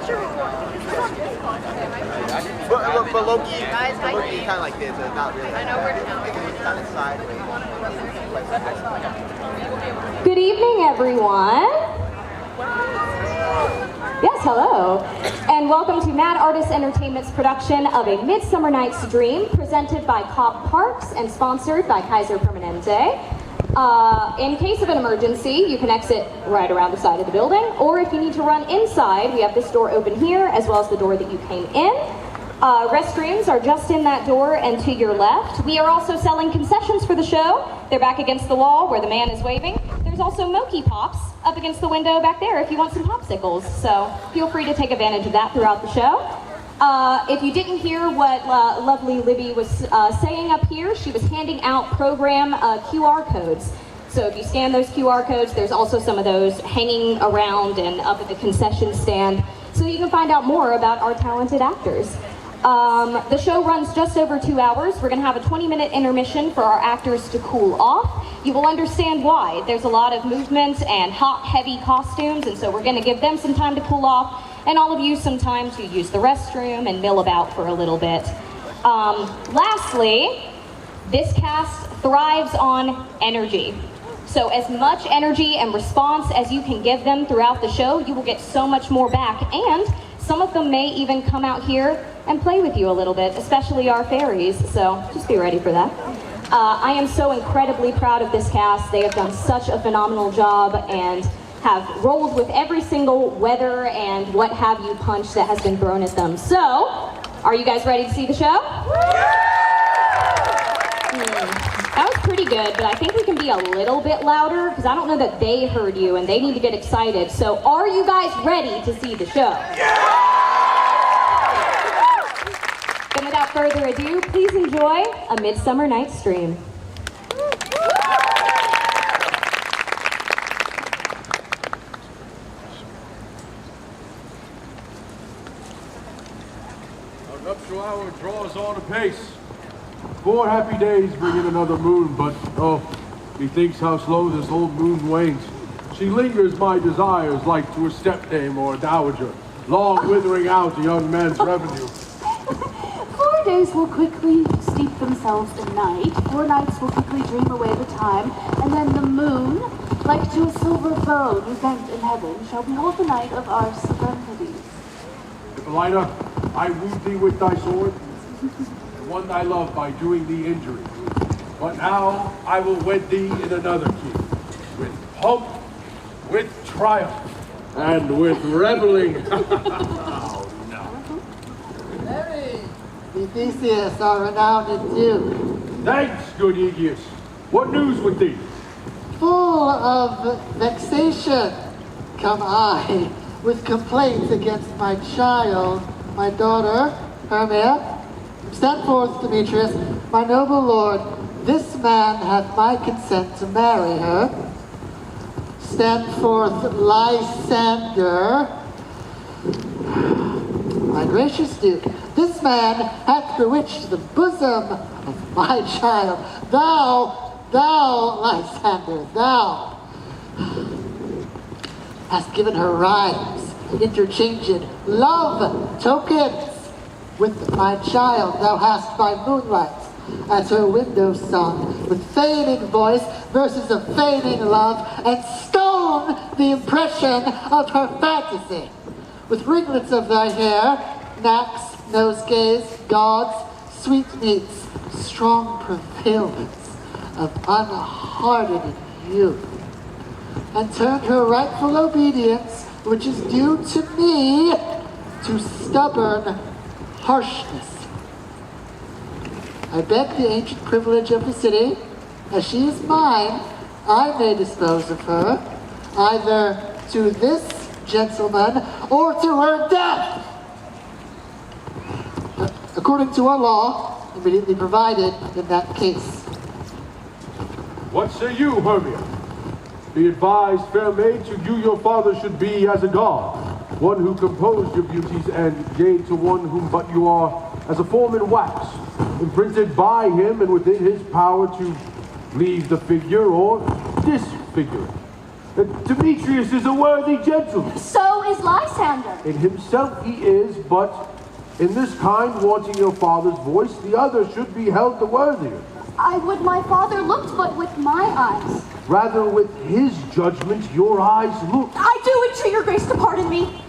But Loki kind of like this, but not really. I know we're kind of sideways. Good evening, everyone. Yes, hello. And welcome to Mad Artist Entertainment's production of A Midsummer Night's Dream, presented by Cobb Parks and sponsored by Kaiser Permanente. In case of an emergency, you can exit right around the side of the building, or if you need to run inside, we have this door open here, as well as the door that you came in. Restrooms are just in that door and to your left. We are also selling concessions for the show. They're back against the wall where the man is waving. There's also Moki Pops up against the window back there if you want some popsicles. So feel free to take advantage of that throughout the show. If you didn't hear what lovely Libby was saying up here, she was handing out program QR codes. So if you scan those QR codes, there's also some of those hanging around and up at the concession stand, so you can find out more about our talented actors. The show runs just over 2 hours. We're going to have a 20-minute intermission for our actors to cool off. You will understand why. There's a lot of movement and hot, heavy costumes, and so we're going to give them some time to cool off, and all of you some time to use the restroom and mill about for a little bit. Lastly, this cast thrives on energy. So as much energy and response as you can give them throughout the show, you will get so much more back, and some of them may even come out here and play with you a little bit, especially our fairies, so just be ready for that. I am so incredibly proud of this cast. They have done such a phenomenal job and have rolled with every single weather and what have you punch that has been thrown at them. So, are you guys ready to see the show? That was pretty good, but I think we can be a little bit louder because I don't know that they heard you and they need to get excited. So, are you guys ready to see the show? And without further ado, please enjoy A Midsummer Night's Dream. Our nuptial hour draws on apace. 4 happy days bring in another moon, but oh, methinks how slow this old moon wanes. She lingers my desires like to a stepdame or a dowager, long withering out a young man's revenue. 4 days will quickly steep themselves in night. 4 nights will quickly dream away the time, and then the moon, like to a silver bow you bent in heaven, shall behold the night of our solemnities. Hippolyta, I wooed thee with thy sword, and won thy love by doing thee injury. But now I will wed thee in another key, with pomp, with triumph, and with reveling. Oh, no. Theseus, our renowned duke. Thanks, good Aegeus. What news with thee? Full of vexation come I, with complaints against my child, my daughter, Hermia. Stand forth, Demetrius, my noble lord. This man hath my consent to marry her. Stand forth, Lysander. My gracious duke, this man hath bewitched the bosom of my child. Thou, Lysander, thou hast given her rhymes, interchanged love tokens with my child. Thou hast by moonlight as her window sung, with fading voice, verses of fading love, and stone the impression of her fantasy. With ringlets of thy hair, knacks, nosegays, gauds, sweetmeats, strong prevalence of unhardened youth, and turned her rightful obedience, which is due to me, to stubborn harshness. I beg the ancient privilege of the city, as she is mine, I may dispose of her, either to this gentleman or to her death, according to our law, immediately provided in that case. What say you, Hermia? Be advised, fair maid, to you your father should be as a god, one who composed your beauties and gave to one whom but you are as a form in wax, imprinted by him and within his power to leave the figure or disfigure. Demetrius is a worthy gentleman. So is Lysander. Lysander. In himself he is, but in this kind, wanting your father's voice, the other should be held the worthier. I would my father looked but with my eyes. Rather with his judgment your eyes look. I do entreat your grace to pardon me.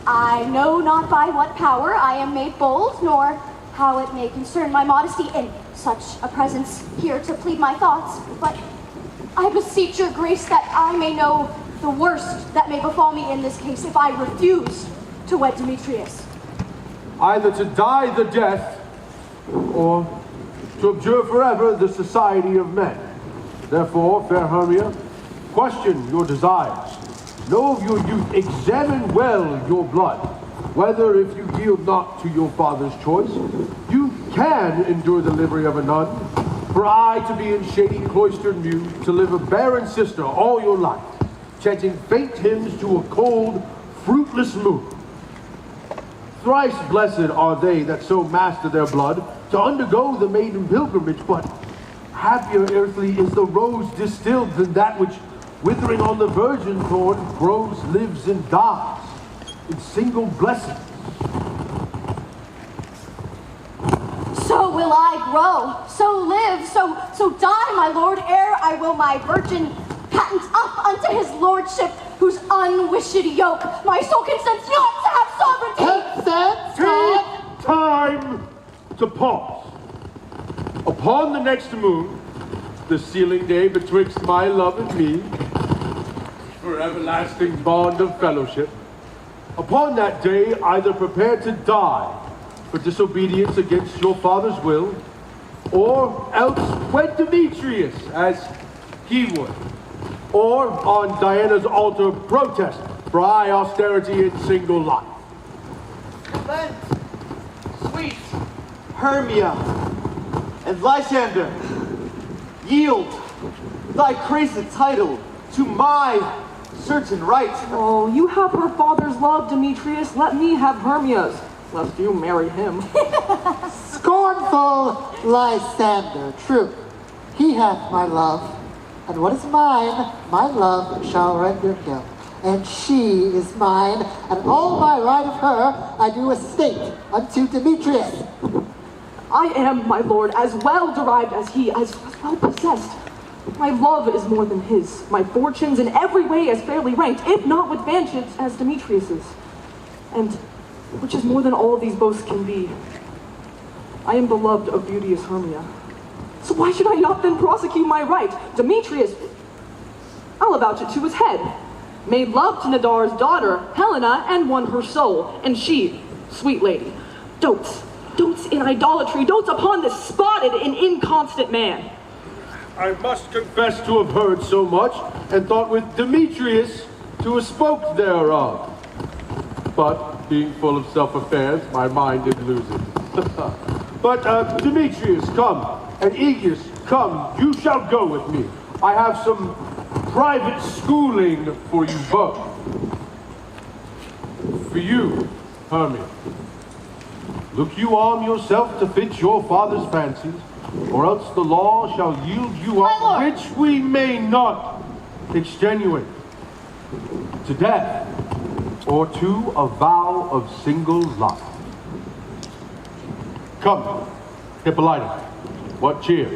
I know not by what power I am made bold, nor how it may concern my modesty in such a presence here to plead my thoughts, but I beseech your grace that I may know the worst that may befall me in this case if I refuse to wed Demetrius. Either to die the death, or to abjure forever the society of men. Therefore, fair Hermia, question your desires. Know of your youth, examine well your blood, whether if you yield not to your father's choice, you can endure the livery of a nun. For I to be in shady cloistered mew, to live a barren sister all your life, chanting faint hymns to a cold, fruitless moon. Thrice blessed are they that so master their blood, to undergo the maiden pilgrimage, but happier earthly is the rose distilled than that which, withering on the virgin thorn, grows, lives, and dies in single blessing. So will I grow, so live, so die, my lord, ere I will my virgin patent up unto his lordship, whose unwished yoke my soul consents not to have sovereignty. Take time to pause. Upon the next moon, the sealing day betwixt my love and me, for everlasting bond of fellowship, upon that day either prepare to die for disobedience against your father's will, or else wed Demetrius as he would, or on Diana's altar protest for high austerity and single life. Lent, sweet Hermia, and Lysander, yield thy crazy title to my certain right. Oh, you have her father's love, Demetrius. Let me have Hermia's, lest you marry him. Scornful Lysander, true, he hath my love, and what is mine, my love shall render him. And she is mine, and all by right of her I do estate unto Demetrius. I am, my lord, as well derived as he, as well possessed. My love is more than his, my fortunes in every way as fairly ranked, if not with vantage as Demetrius's. And, which is more than all of these boasts can be, I am beloved of beauteous Hermia. So why should I not then prosecute my right? Demetrius, I'll avouch it to his head, made love to Nadar's daughter, Helena, and won her soul. And she, sweet lady, dotes in idolatry, dotes upon this spotted and inconstant man. I must confess to have heard so much, and thought with Demetrius to have spoke thereof. But, being full of self-affairs, my mind did lose it. But, Demetrius, come, and Aegeus, come, you shall go with me. I have some private schooling for you both. For you, Hermia, look you arm yourself to fit your father's fancies, or else the law shall yield you up, which we may not extenuate, to death, or to a vow of single life. Come, Hippolyta, what cheer?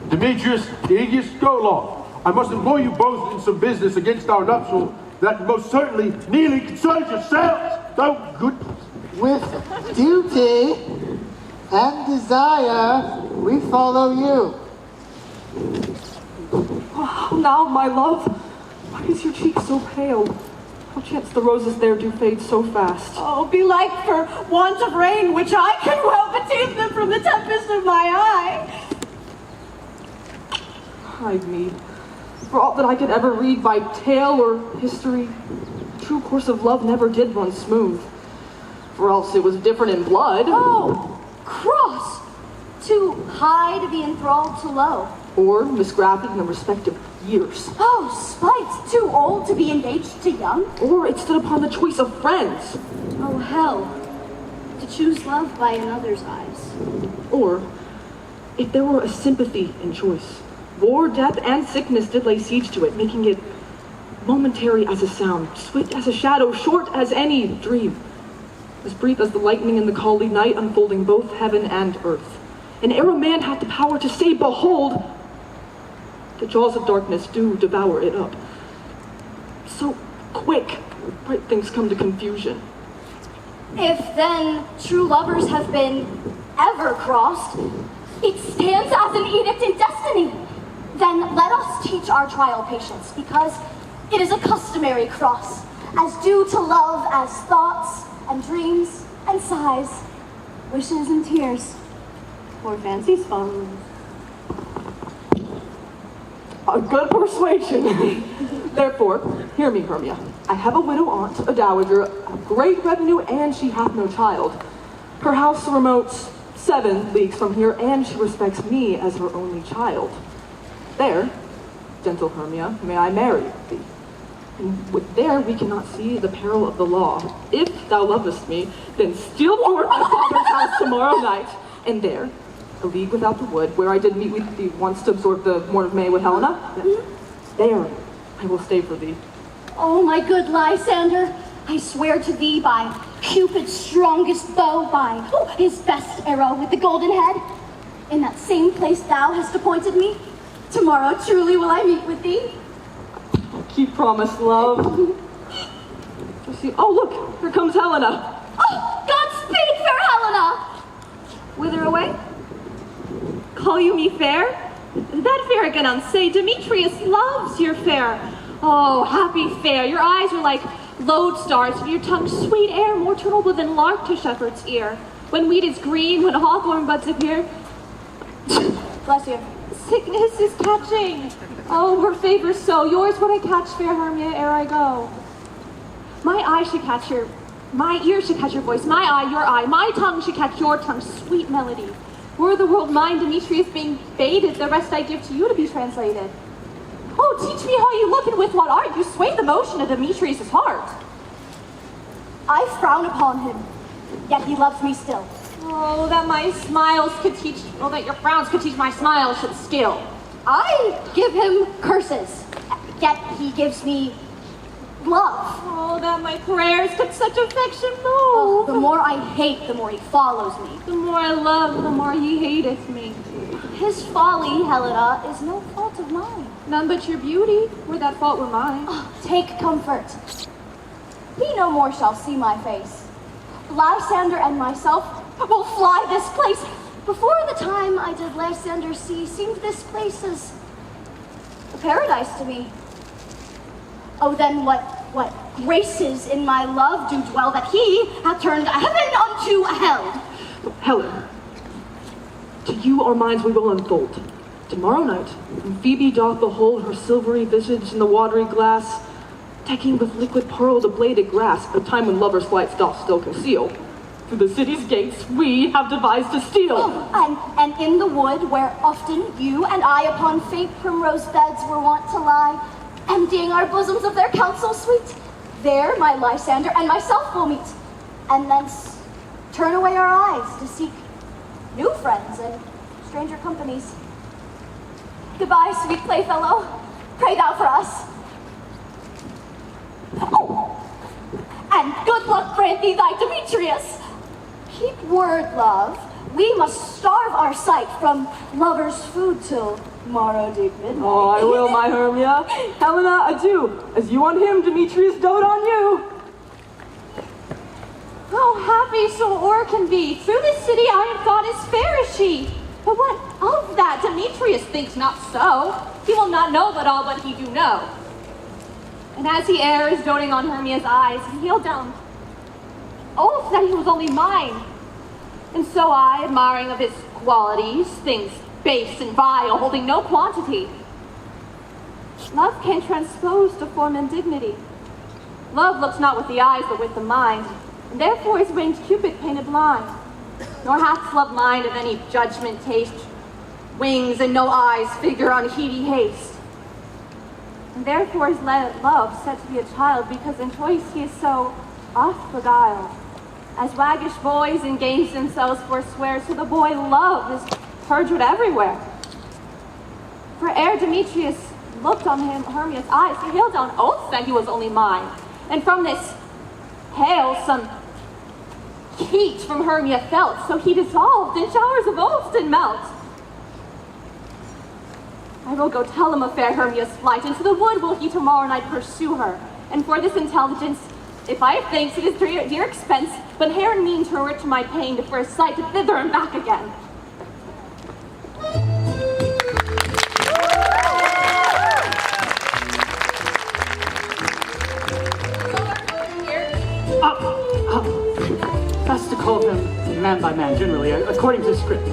Demetrius, Aegeus, go along. I must employ you both in some business against our nuptial that most certainly nearly concerns yourselves. Oh, goodness. With duty and desire, we follow you. Oh, now, my love, why is your cheek so pale? Perchance the roses there do fade so fast. Oh, belike for want of rain, which I can well betease them from the tempest of my eye. Hide me. For aught that I could ever read by tale or history, the true course of love never did run smooth. Or else it was different in blood. Oh, cross! To high to be enthralled to low. Or misgrafted in the respective years. Oh, spite! Too old to be engaged to young. Or it stood upon the choice of friends. Oh, hell! To choose love by another's eyes. Or, if there were a sympathy in choice, war, death, and sickness did lay siege to it, making it momentary as a sound, swift as a shadow, short as any dream, as brief as the lightning in the collie night unfolding both heaven and earth. And ere a man hath the power to say, behold, the jaws of darkness do devour it up. So quick, bright things come to confusion. If then true lovers have been ever crossed, it stands as an edict in destiny. Then let us teach our trial patience, because it is a customary cross, as due to love as thoughts and dreams and sighs, wishes and tears, or fancies fun. A good persuasion. Therefore, hear me, Hermia. I have a widow aunt, a dowager, of great revenue, and she hath no child. Her house remotes 7 leagues from here, and she respects me as her only child. There, gentle Hermia, may I marry thee. And there we cannot see the peril of the law. If thou lovest me, then steal forth my father's house tomorrow night, and there, a league without the wood, where I did meet with thee once to absorb the morn of May with Helena, there I will stay for thee. Oh, my good Lysander, I swear to thee by Cupid's strongest bow, by his best arrow with the golden head, in that same place thou hast appointed me, tomorrow truly will I meet with thee. Keep promise, love. Oh, look, here comes Helena. Oh, Godspeed, fair Helena! Whither away? Call you me fair? That fair can unsay, Demetrius loves your fair. Oh, happy fair, your eyes are like lodestars, and your tongue sweet air, more turnoble than lark to shepherd's ear. When wheat is green, when hawthorn buds appear. Bless you. Sickness is catching. Oh, her favor so. Yours would I catch, fair Hermia, ere I go. My eye should catch your, my ear should catch your voice, my eye, your eye, my tongue should catch your tongue, sweet melody. Were the world mine, Demetrius being baited, the rest I give to you to be translated. Oh, teach me how you look and with what art you sway the motion of Demetrius' heart. I frown upon him, yet he loves me still. Oh, that my smiles could teach, oh, that your frowns could teach my smiles should skill. I give him curses, yet he gives me love. Oh, that my prayers could such affection move. Oh, the more I hate, the more he follows me. The more I love, the more he hateth me. His folly, Helena, is no fault of mine. None but your beauty, were that fault were mine. Oh, take comfort. He no more shall see my face. Lysander and myself will fly this place. Before the time I did Lysander see, seemed this place as a paradise to me. Oh, then what graces in my love do dwell, that he hath turned heaven unto a hell. Helen, to you our minds we will unfold. Tomorrow night, when Phoebe doth behold her silvery visage in the watery glass, decking with liquid pearl the bladed grass, a time when lovers' flights doth still conceal, through the city's gates we have devised to steal. Oh, and in the wood where often you and I upon faint primrose beds were wont to lie, emptying our bosoms of their counsel sweet, there my Lysander and myself will meet, and thence turn away our eyes to seek new friends and stranger companies. Goodbye, sweet playfellow. Pray thou for us. Oh, and good luck grant thee thy Demetrius. Keep word, love. We must starve our sight from lovers' food till morrow deep midnight. Oh, I will, my Hermia. Helena, adieu. As you on him, Demetrius dote on you. How happy so o'er can be. Through this city I am thought as fair as she. But what of that? Demetrius thinks not so. He will not know but all what he do know. And as he errs, doting on Hermia's eyes, he hailed down oath that he was only mine. And so I, admiring of his qualities, things base and vile, holding no quantity. Love can transpose to form and dignity. Love looks not with the eyes, but with the mind, and therefore his winged Cupid painted blind. Nor hath love mind of any judgment taste, wings and no eyes figure on heedy haste. And therefore is love said to be a child, because in choice he is so oft beguiled. As waggish boys engage themselves forswear, so the boy love is perjured everywhere. For ere Demetrius looked on him, Hermia's eyes, he hailed on oaths that he was only mine. And from this hail, some heat from Hermia felt, so he dissolved in showers of oaths did melt. I will go tell him of fair Hermia's flight, and to the wood will he tomorrow night pursue her. And for this intelligence, if I have thanks, it is dear expense, but hair and mean to reward to my pain for a sight thither and back again. Best to call them man by man, generally, according to script.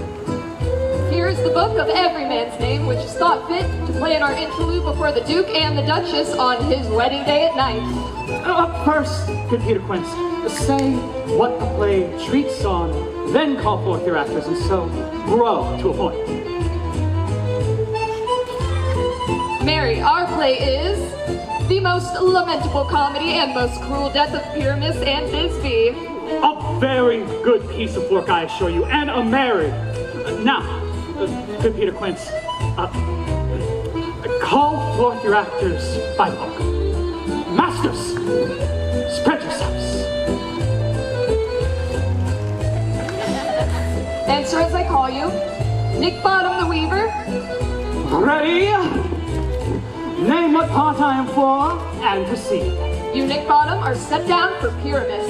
Here is the book of every man's name, which is thought fit to play in our interlude before the Duke and the Duchess on his wedding day at night. First, good Peter Quince, say what the play treats on, then call forth your actors, and so grow to a point. Mary, our play is the most lamentable comedy and most cruel death of Pyramus and Thisbe. A very good piece of work, I assure you, and a merry. Now, good Peter Quince, call forth your actors by book. Masters, spread yourselves. Answer as I call you. Nick Bottom the Weaver. Ready? Name what part I am for, and proceed. You, Nick Bottom, are set down for Pyramus.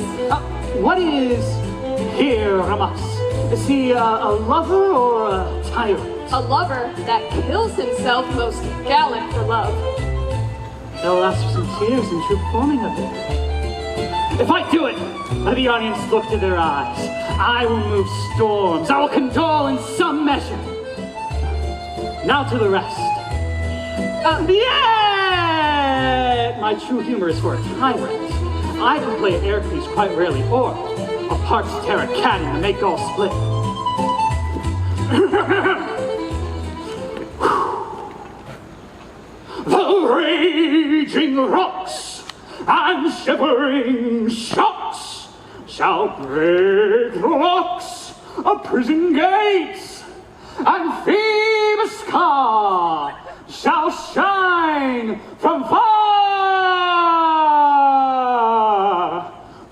What is Pyramus? Is he a lover or a tyrant? A lover that kills himself most gallant for love. They'll ask for some tears in true performing of it. If I do it, let the audience look to their eyes. I will move storms. I will condole in some measure. Now to the rest. Yeah! My true humor is for a tyrant. I can play Heracles quite rarely, or a part to tear a cat and make all split. The raging rocks and shivering shocks shall break the locks of prison gates, and Phoebus' car shall shine from far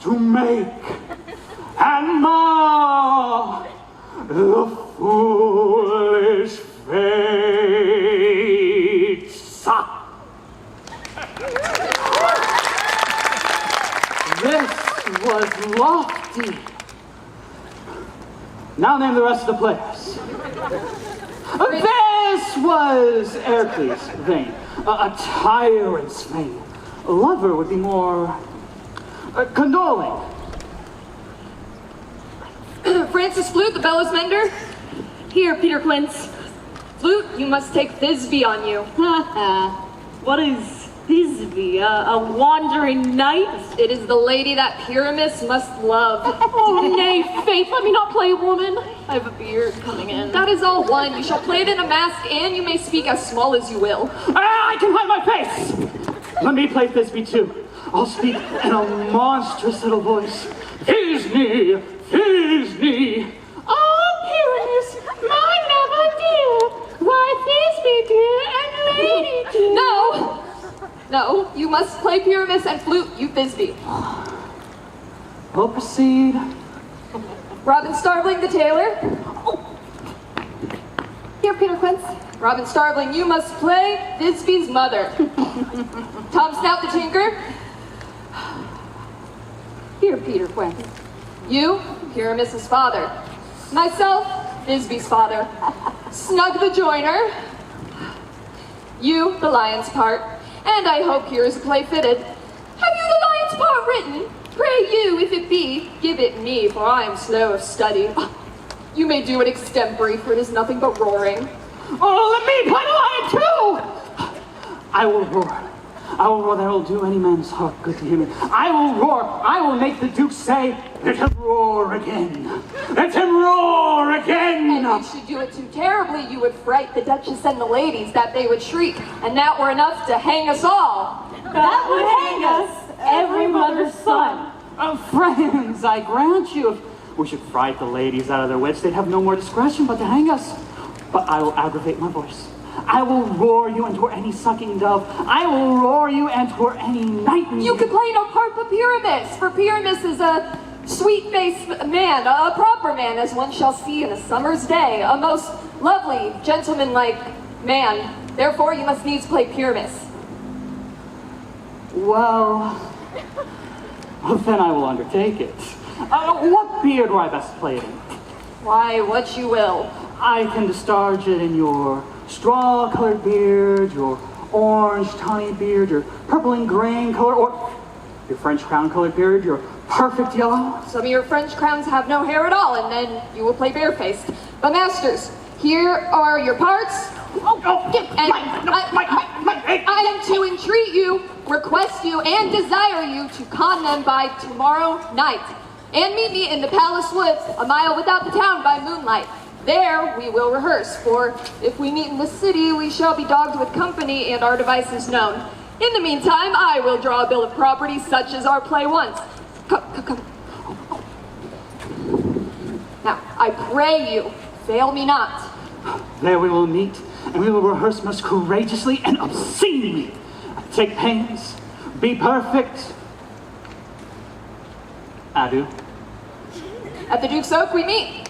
to make and mar the foolish fates. This was lofty. Now name the rest of the players. This was Heracles' vein, a tyrant's vein. A lover would be more condoling. Francis Flute, the bellows mender. Here, Peter Quince. Flute, you must take Thisbe on you. What is Thisbe? A wandering knight? It is the lady that Pyramus must love. Oh, nay, faith, let me not play a woman. I have a beard coming in. That is all one. You shall play it in a mask, and you may speak as small as you will. I can hide my face! Let me play Thisbe too. I'll speak in a monstrous little voice. Thisbe, Thisbe. Oh, Pyramus, my lover dear. Why, Thisbe dear and lady dear. No, you must play Pyramus and Flute, you Thisbe. We'll proceed. Robin Starveling, the tailor. Here, Peter Quince. Robin Starveling, you must play Thisbe's mother. Tom Snout, the tinker. Here, Peter Quince. You, Pyramus' father. Myself, Thisbe's father. Snug the joiner. You, the lion's part. And I hope here is a play fitted. Have you the lion's part written? Pray you, if it be, give it me, for I am slow of study. You may do it extempore, for it is nothing but roaring. Oh, let me play the lion too! I will roar. I will roar that will do any man's heart good to hear me. I will roar. I will make the Duke say, let him roar again. Let him roar again. And if you do it too terribly, you would fright the Duchess and the ladies, that they would shriek, and that were enough to hang us all. That would hang us, every mother's son. Friends, I grant you, if we should fright the ladies out of their wits, they'd have no more discretion but to hang us. But I will aggravate my voice. I will roar you, and twere any sucking dove. I will roar you, and twere any nightingale. You can play no part but Pyramus, for Pyramus is a sweet-faced man, a proper man, as one shall see in a summer's day, a most lovely, gentlemanlike man. Therefore, you must needs play Pyramus. Well, then I will undertake it. What beard will I best play it in? Why, what you will. I can discharge it in your straw-colored beard, your orange tawny beard, your purple and green color, or your French crown-colored beard, your perfect yellow. Some of your French crowns have no hair at all, and then you will play barefaced. But masters, here are your parts. I am to entreat you, request you, and desire you to con them by tomorrow night. And meet me in the palace woods, a mile without the town by moonlight. There we will rehearse, for if we meet in the city, we shall be dogged with company and our devices known. In the meantime, I will draw a bill of property such as our play wants. Come. Now, I pray you, fail me not. There we will meet, and we will rehearse most courageously and obscenely. Take pains, be perfect. Adieu. At the Duke's Oak we meet.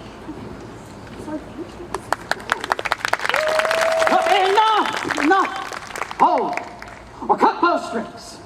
Enough! Hold, or cut bowstrings.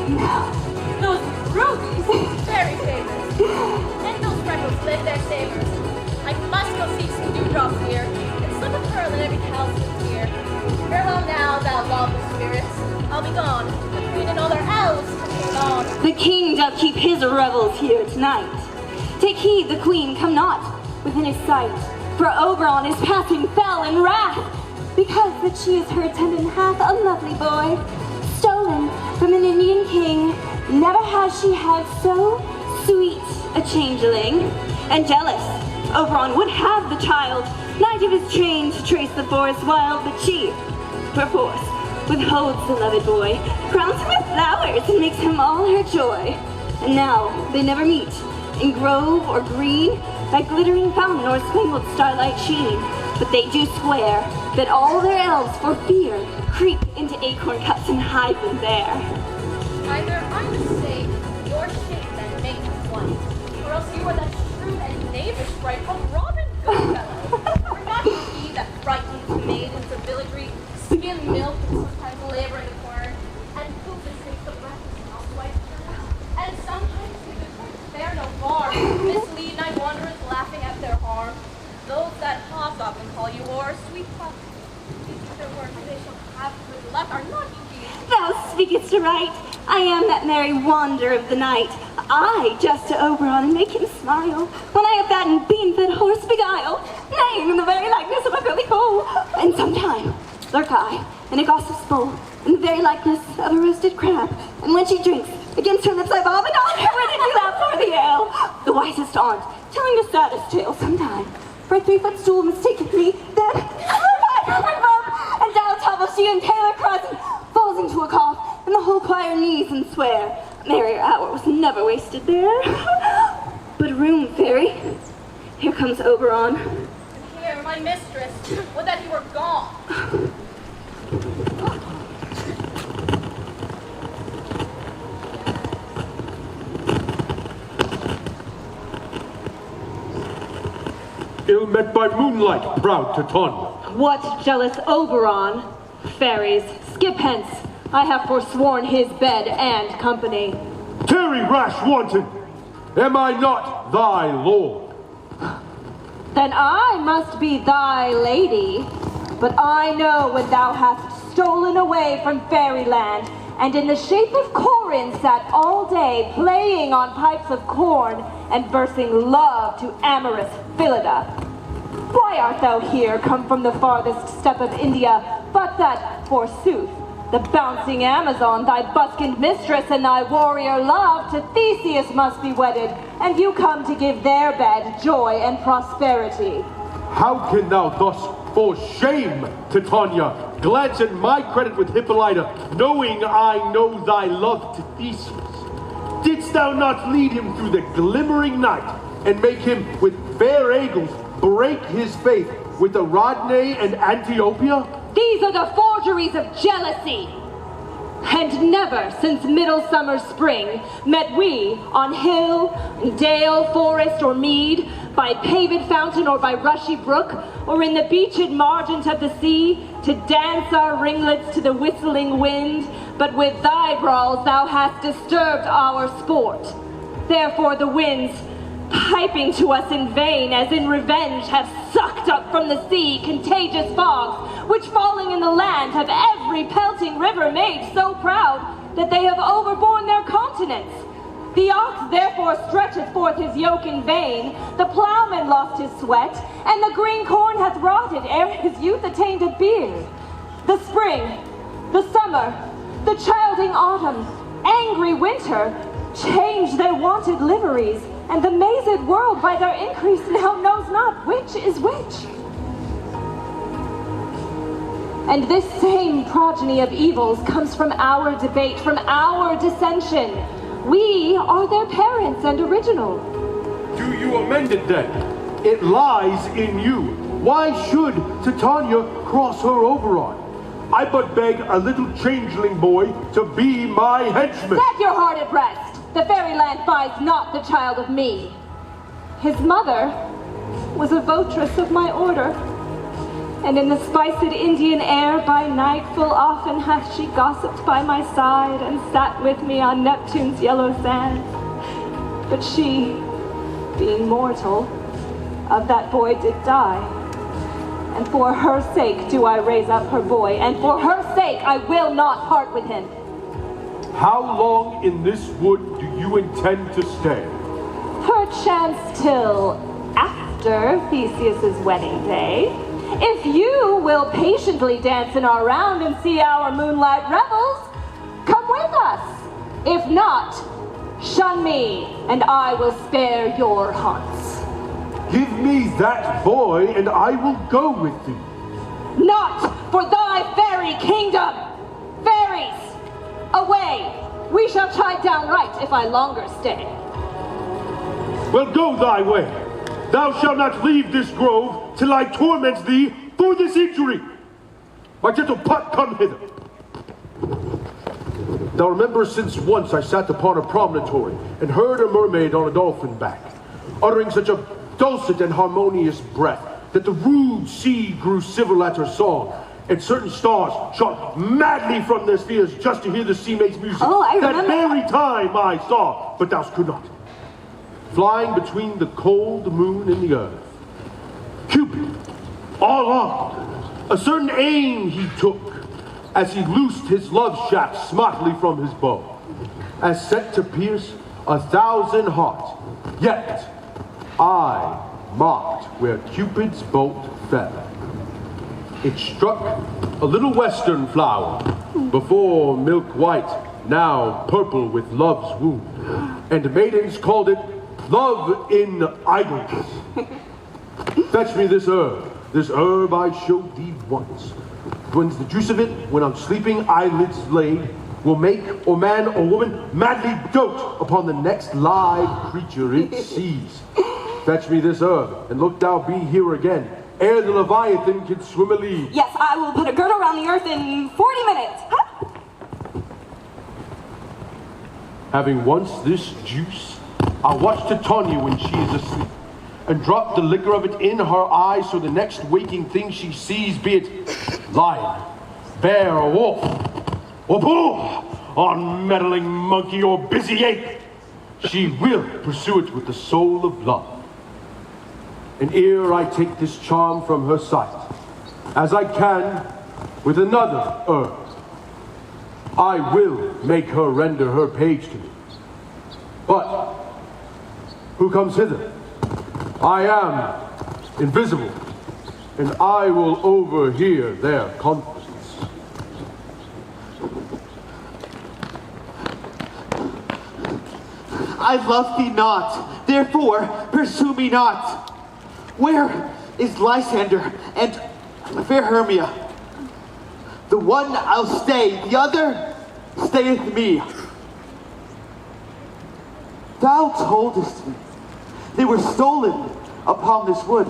Those rubies, very famous. And those freckles lift their savors. I must go seek some dewdrops here, and slip a pearl in every calcium tear. Farewell now, thou lawless spirits. I'll be gone. The queen and all their elves continue on. The king doth keep his revels here tonight. Take heed the queen come not within his sight, for Oberon is passing fell in wrath, because that she is her attendant hath a lovely boy, stolen from an Indian king. Never has she had so sweet a changeling, and jealous Oberon would have the child, knight of his train to trace the forest wild, but she, perforce, withholds the loved boy, crowns him with flowers, and makes him all her joy. And now they never meet, in grove or green, by glittering fountain or spangled starlight sheen, but they do swear that all their elves for fear creep into acorn cups and hide them there. Either I mistake your shape that makes us white, or else you are that shrewd and knavish sprite called Robin Goodfellow. For not he that frightens maidens of villagery, skim milk and sometimes labor in the corn, and who mistakes the breakfast housewife's journal, and sometimes if the court bear no bar, mislead night wanderers laughing at their harm. Those that hogs often call you or sweet pup. These other words they shall have good luck are not easy. Thou speakest right. I am that merry wanderer of the night. I jest to Oberon and make him smile, when I a fat and bean-fed horse beguile, name in the very likeness of a filthy fool. And sometime lurk I in a gossip's bowl, in the very likeness of a roasted crab. And when she drinks, against her lips I bob, and on her ready do laugh for the ale. The wisest aunt, telling the saddest tale sometime, for a 3-foot stool mistaken me, then and down tumbles she and Taylor cries and falls into a cough, and the whole choir knees and swear. A merrier hour was never wasted there. But room, fairy, here comes Oberon. And here, my mistress, would that he were gone. Ill met by moonlight, proud Titania. What jealous Oberon? Fairies, skip hence. I have forsworn his bed and company. Tarry, rash wanton! Am I not thy lord? Then I must be thy lady. But I know when thou hast stolen away from fairyland, and in the shape of Corin sat all day playing on pipes of corn and versing love to amorous Phillida. Why art thou here, come from the farthest steppe of India, but that, forsooth, the bouncing Amazon, thy buskined mistress and thy warrior love to Theseus must be wedded, and you come to give their bed joy and prosperity. How can thou thus, for shame, Titania, glance at my credit with Hippolyta, knowing I know thy love to Theseus? Didst thou not lead him through the glimmering night, and make him with fair eagles break his faith with Aradne and Antiopeia? These are the forgeries of jealousy. And never since midsummer spring met we on hill, dale, forest, or mead, by paved fountain or by rushy brook, or in the beached margent of the sea, to dance our ringlets to the whistling wind, but with thy brawls thou hast disturbed our sport. Therefore the winds, piping to us in vain, as in revenge, have sucked up from the sea contagious fogs, which falling in the land have every pelting river made so proud that they have overborne their continents. The ox therefore stretcheth forth his yoke in vain, the plowman lost his sweat, and the green corn hath rotted ere his youth attained a beard. The spring, the summer, the childing autumn, angry winter, change their wonted liveries, and the mazed world by their increase now knows not which is which. And this same progeny of evils comes from our debate, from our dissension. We are their parents and original. Do you amend it then? It lies in you. Why should Titania cross her Oberon? I but beg a little changeling boy to be my henchman. Set your heart at rest. The fairyland buys not the child of me. His mother was a votress of my order. And in the spiced Indian air by night full often hath she gossiped by my side and sat with me on Neptune's yellow sands. But she, being mortal, of that boy did die. And for her sake do I raise up her boy, and for her sake I will not part with him. How long in this wood do you intend to stay? Perchance till after Theseus's wedding day. If you will patiently dance in our round and see our moonlight revels, come with us. If not, shun me, and I will spare your haunts. Give me that boy, and I will go with thee. Not for thy fairy kingdom! Fairies, away! We shall chide down right if I longer stay. Well, go thy way. Thou shalt not leave this grove till I torment thee for this injury. My gentle Puck, come hither. Thou remember since once I sat upon a promontory and heard a mermaid on a dolphin back, uttering such a dulcet and harmonious breath that the rude sea grew civil at her song, and certain stars shot madly from their spheres just to hear the sea maid's music. Oh, I remember. That very time I saw, but thou could not. Flying between the cold moon and the earth, Cupid, all armed, a certain aim he took, as he loosed his love shaft smartly from his bow, as set to pierce 1,000 hearts. Yet I marked where Cupid's bolt fell. It struck a little western flower, before milk white, now purple with love's wound, and maidens called it love in idleness. Fetch me this herb I showed thee once. When's the juice of it, when on sleeping eyelids laid, will make or man or woman madly dote upon the next live creature it sees. Fetch me this herb, and look thou be here again, ere the Leviathan can swim a league. Yes, I will put a girdle around the earth in 40 minutes. Huh? Having once this juice, I'll watch Titania when she is asleep, and drop the liquor of it in her eyes, so the next waking thing she sees, be it lion, bear, or wolf, or bull, or meddling monkey, or busy ape, she will pursue it with the soul of love. And ere I take this charm from her sight, as I can with another herb, I will make her render her page to me. But who comes hither? I am invisible, and I will overhear their conference. I love thee not, therefore pursue me not. Where is Lysander and fair Hermia? The one I'll stay, the other stayeth me. Thou toldest me they were stolen upon this wood.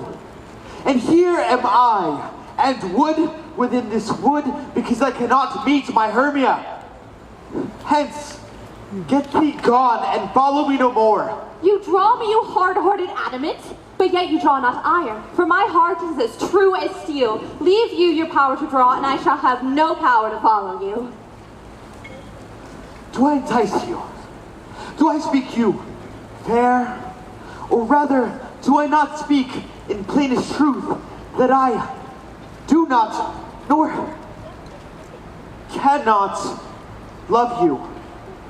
And here am I, and wood within this wood, because I cannot meet my Hermia. Hence, get thee gone, and follow me no more. You draw me, you hard-hearted adamant, but yet you draw not iron. For my heart is as true as steel. Leave you your power to draw, and I shall have no power to follow you. Do I entice you? Do I speak you fair? Or rather, do I not speak in plainest truth that I do not, nor cannot love you?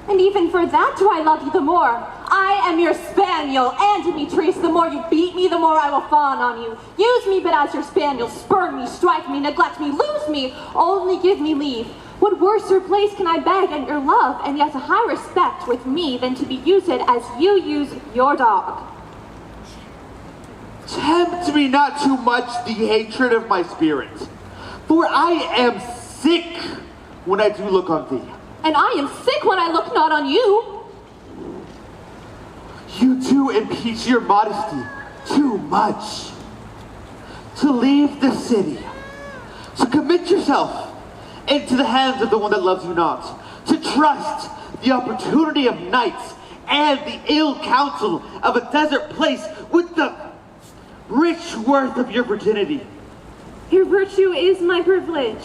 And even for that do I love you the more. I am your spaniel, and Demetrius, the more you beat me, the more I will fawn on you. Use me but as your spaniel, spurn me, strike me, neglect me, lose me, only give me leave. What worser place can I beg at your love, and yet a high respect with me, than to be used as you use your dog? Tempt me not too much the hatred of my spirit, for I am sick when I do look on thee. And I am sick when I look not on you. You too impeach your modesty too much. To leave the city, to commit yourself into the hands of the one that loves you not, to trust the opportunity of nights and the ill counsel of a desert place with the rich worth of your virginity. Your virtue is my privilege.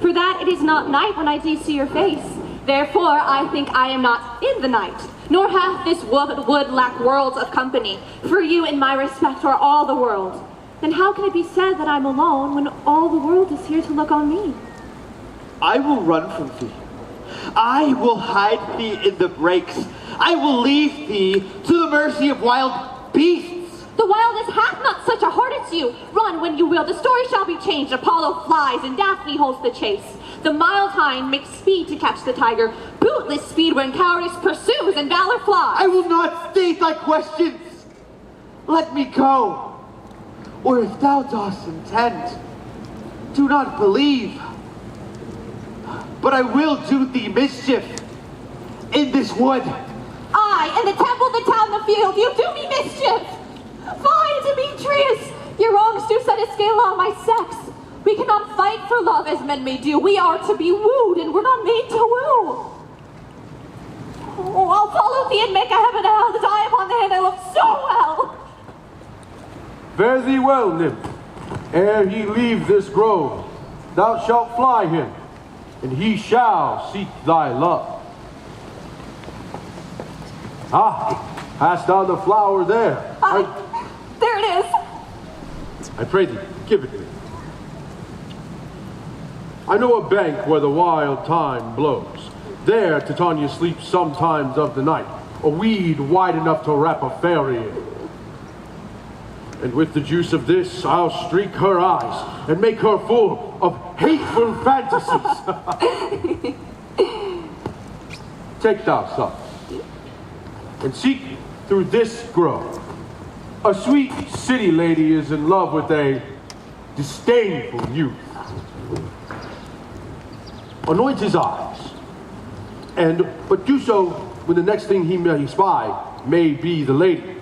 For that it is not night when I do see your face. Therefore I think I am not in the night, nor hath this wood lack worlds of company. For you in my respect are all the world. Then how can it be said that I'm alone when all the world is here to look on me? I will run from thee. I will hide thee in the brakes. I will leave thee to the mercy of wild beasts. The wildest hath not such a heart as you. Run when you will, the story shall be changed. Apollo flies and Daphne holds the chase. The mild hind makes speed to catch the tiger, bootless speed when cowardice pursues and valor flies. I will not state thy questions. Let me go. Or if thou dost intend, do not believe. But I will do thee mischief in this wood. I, in the temple, the town, the field, you do me mischief. Fie, Demetrius! Your wrongs do set a scale on my sex. We cannot fight for love as men may do. We are to be wooed, and we're not made to woo. Oh, I'll follow thee and make a heaven of hell to die upon the hand I love so well. Fare thee well, nymph. Ere he leave this grove, thou shalt fly him, and he shall seek thy love. Ah, hast thou the flower there? There it is. I pray thee, give it me. I know a bank where the wild thyme blows. There Titania sleeps sometimes of the night, a weed wide enough to wrap a fairy in. And with the juice of this, I'll streak her eyes and make her full of hateful fantasies. Take thou some, and seek through this grove. A sweet city lady is in love with a disdainful youth. Anoint his eyes, but do so when the next thing he may spy may be the lady.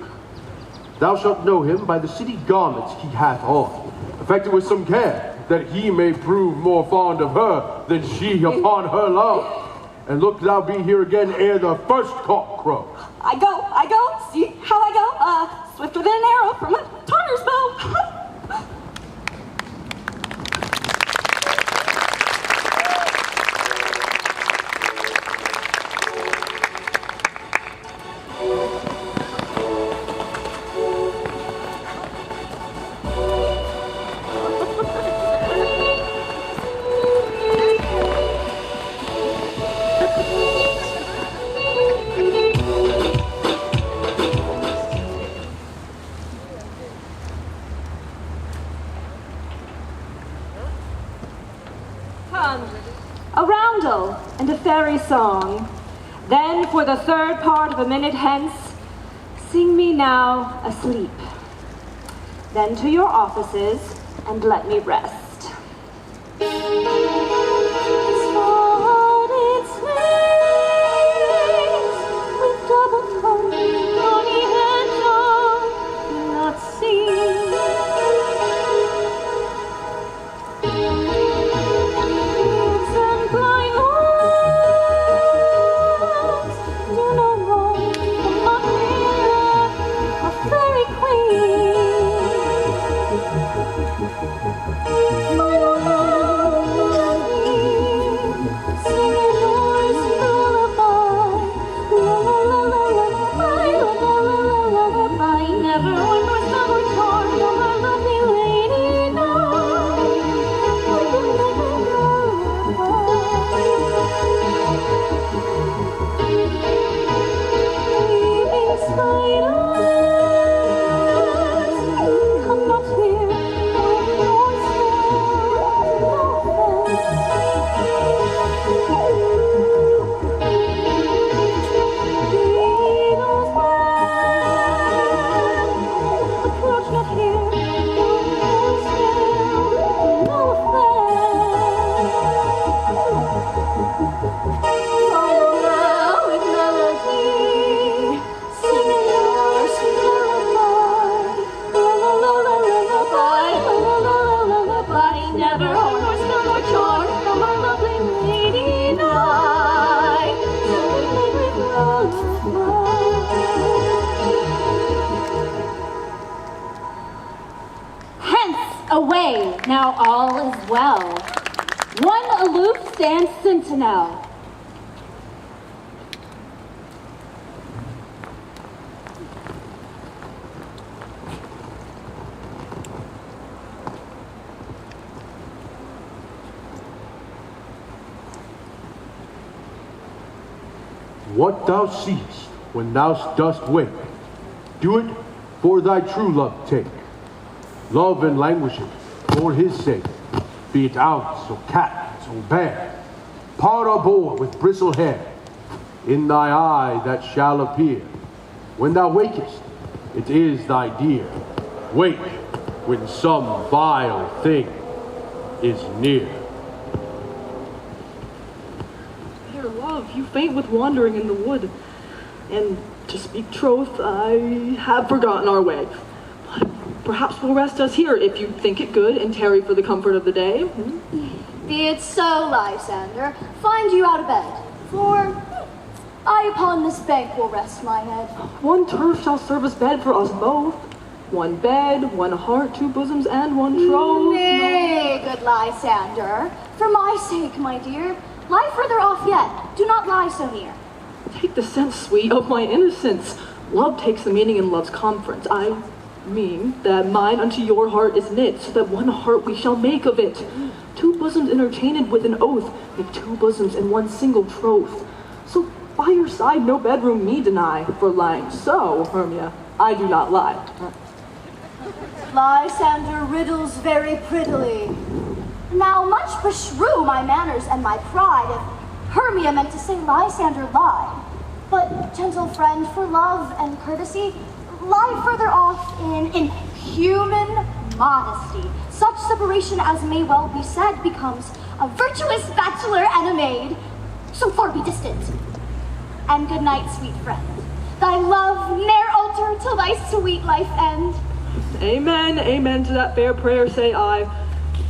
Thou shalt know him by the city garments he hath on, affected with some care, that he may prove more fond of her than she upon her love. And look thou be here again ere the first cock crow. I go, see how I go, swifter than an arrow from a Tartar's bow. A roundel and a fairy song. Then for the third part of a minute hence, sing me now asleep. Then to your offices and let me rest. Away! Nay, now all is well. One aloof stands sentinel. What thou seest when thou dost wake, do it for thy true love take. Love and languishing for his sake, be it ounce or cat or bear, part or boar with bristle hair, in thy eye that shall appear. When thou wakest, it is thy dear. Wake when some vile thing is near. Dear love, you faint with wandering in the wood, and to speak troth, I have forgotten our way. But perhaps we'll rest us here if you think it good, and tarry for the comfort of the day. Be it so, Lysander. Find you out of bed, for I upon this bank will rest my head. One turf shall serve as bed for us both. One bed, one heart, two bosoms, and one troth. Nay, good Lysander. For my sake, my dear, lie further off yet. Do not lie so near. Take the sense, sweet, of my innocence. Love takes the meaning in love's conference. I mean that mine unto your heart is knit, so that one heart we shall make of it. Two bosoms interchained with an oath, make two bosoms in one single troth. So by your side no bedroom me deny, for lying so, Hermia, I do not lie. Lysander riddles very prettily. Now much beshrew my manners and my pride if Hermia meant to say Lysander lied. But, gentle friend, for love and courtesy, lie further off in human modesty. Such separation as may well be said becomes a virtuous bachelor and a maid. So far be distant. And good night, sweet friend. Thy love ne'er alter till thy sweet life end. Amen, amen to that fair prayer, say I,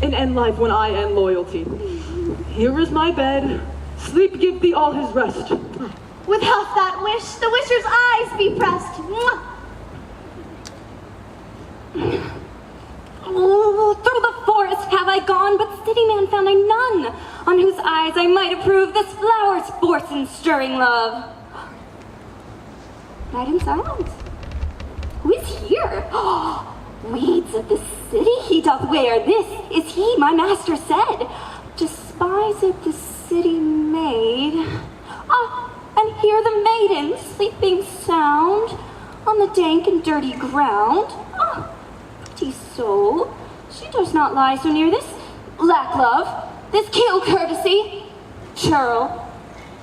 and end life when I end loyalty. Here is my bed. Sleep give thee all his rest. With half that wish, the wisher's eyes be pressed. Oh, through the forest have I gone, but city man found I none, on whose eyes I might approve this flower sports in stirring love. Night in silence. Who is here? Weeds of the city he doth wear. This is he, my master said. Despised the city maid. Ah, and here the maiden sleeping sound on the dank and dirty ground. Ah, pretty soul, she does not lie so near this lack love, this kill courtesy. Churl,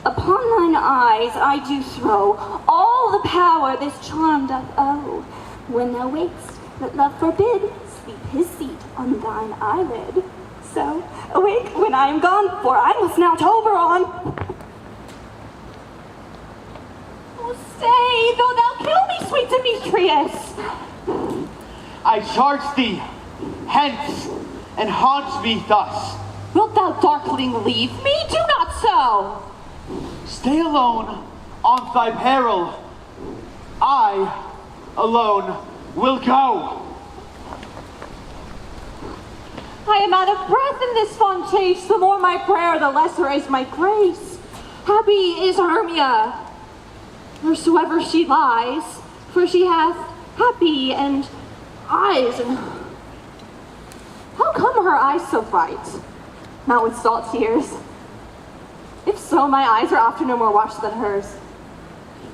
upon thine eyes I do throw all the power this charm doth owe. When thou wakest, let love forbid, sleep his seat on thine eyelid. So, awake when I am gone, for I must now to Oberon. Oh, stay, though thou kill me, sweet Demetrius. I charge thee, hence, and haunt me thus. Wilt thou, darkling, leave me? Do not so. Stay alone on thy peril. I, alone, will go. I am out of breath in this fond chase. The more my prayer, the lesser is my grace. Happy is Hermia, wheresoever she lies, for she hath happy and eyes. And how come her eyes so bright? Not with salt tears. If so, my eyes are often no more washed than hers.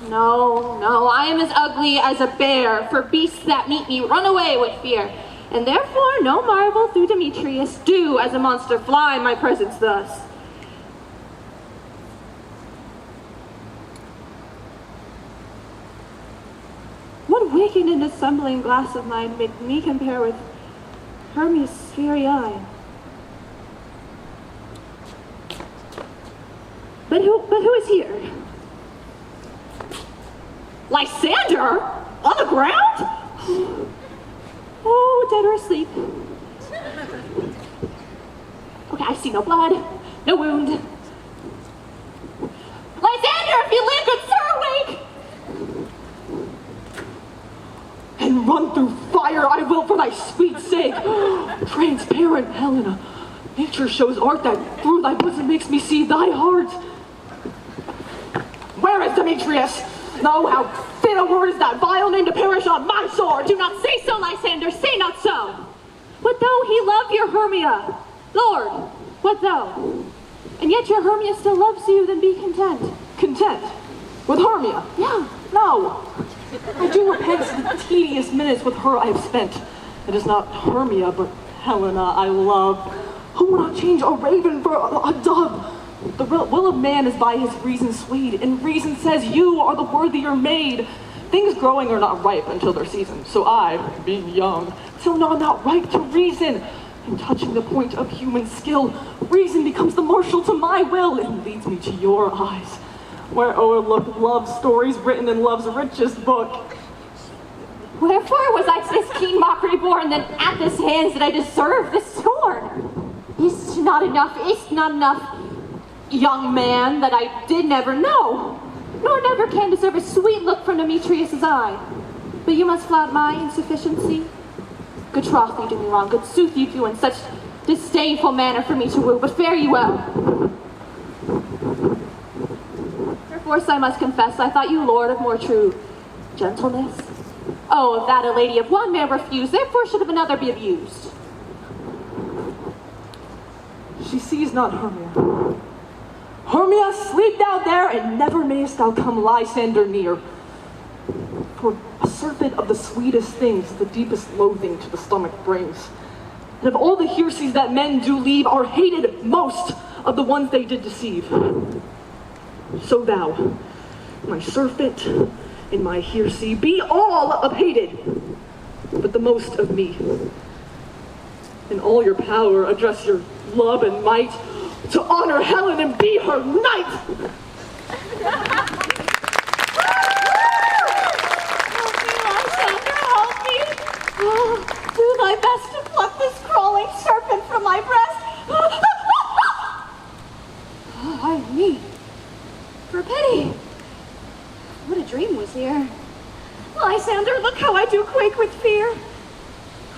No, I am as ugly as a bear, for beasts that meet me run away with fear. And therefore no marvel through Demetrius do as a monster fly in my presence thus. What wicked and dissembling glass of mine made me compare with Hermia's very eye? But who is here? Lysander? On the ground? Oh, dead or asleep. Okay, I see no blood, no wound. Lysander, if you live, good sir, awake! And run through fire I will will for thy sweet sake. Transparent Helena, nature shows art that through thy bosom makes me see thy heart. Where is Demetrius? No, how fit a word is that vile name to perish on my sword. Do not say so, Lysander, say not so. What though he love your Hermia? Lord, what though? And yet your Hermia still loves you, then be content. Content? With Hermia? Yeah. No. I do repent for the tedious minutes with her I have spent. It is not Hermia, but Helena I love. Who will not change a raven for a dove? The will of man is by his reason swayed, and reason says you are the worthier maid. Things growing are not ripe until their season, so I, being young, still know not ripe to reason. And touching the point of human skill, reason becomes the marshal to my will, and leads me to your eyes, where o'erlook love stories written in love's richest book. Wherefore was I to this keen mockery born, that at this hands did I deserve this scorn? Is not enough, young man, that I did never know, nor never can deserve a sweet look from Demetrius' eye. But you must flout my insufficiency. Good troth you do me wrong, good sooth you do in such disdainful manner for me to woo, but fare you well. Perforce I must confess, I thought you lord of more true gentleness. Oh, of that a lady of one man refused, therefore should of another be abused. She sees not Hermia. Hermia, sleep thou there, and never mayest thou come Lysander near. For a serpent of the sweetest things, the deepest loathing to the stomach brings. And of all the hearses that men do leave, are hated most of the ones they did deceive. So thou, my serpent, and my hearsay, be all of hated, but the most of me. In all your power, address your love and might, to honor Helen and be her knight. Help me! Oh, do thy best to pluck this crawling serpent from my breast. Oh, I me. For pity. What a dream was here. Lysander, look how I do quake with fear.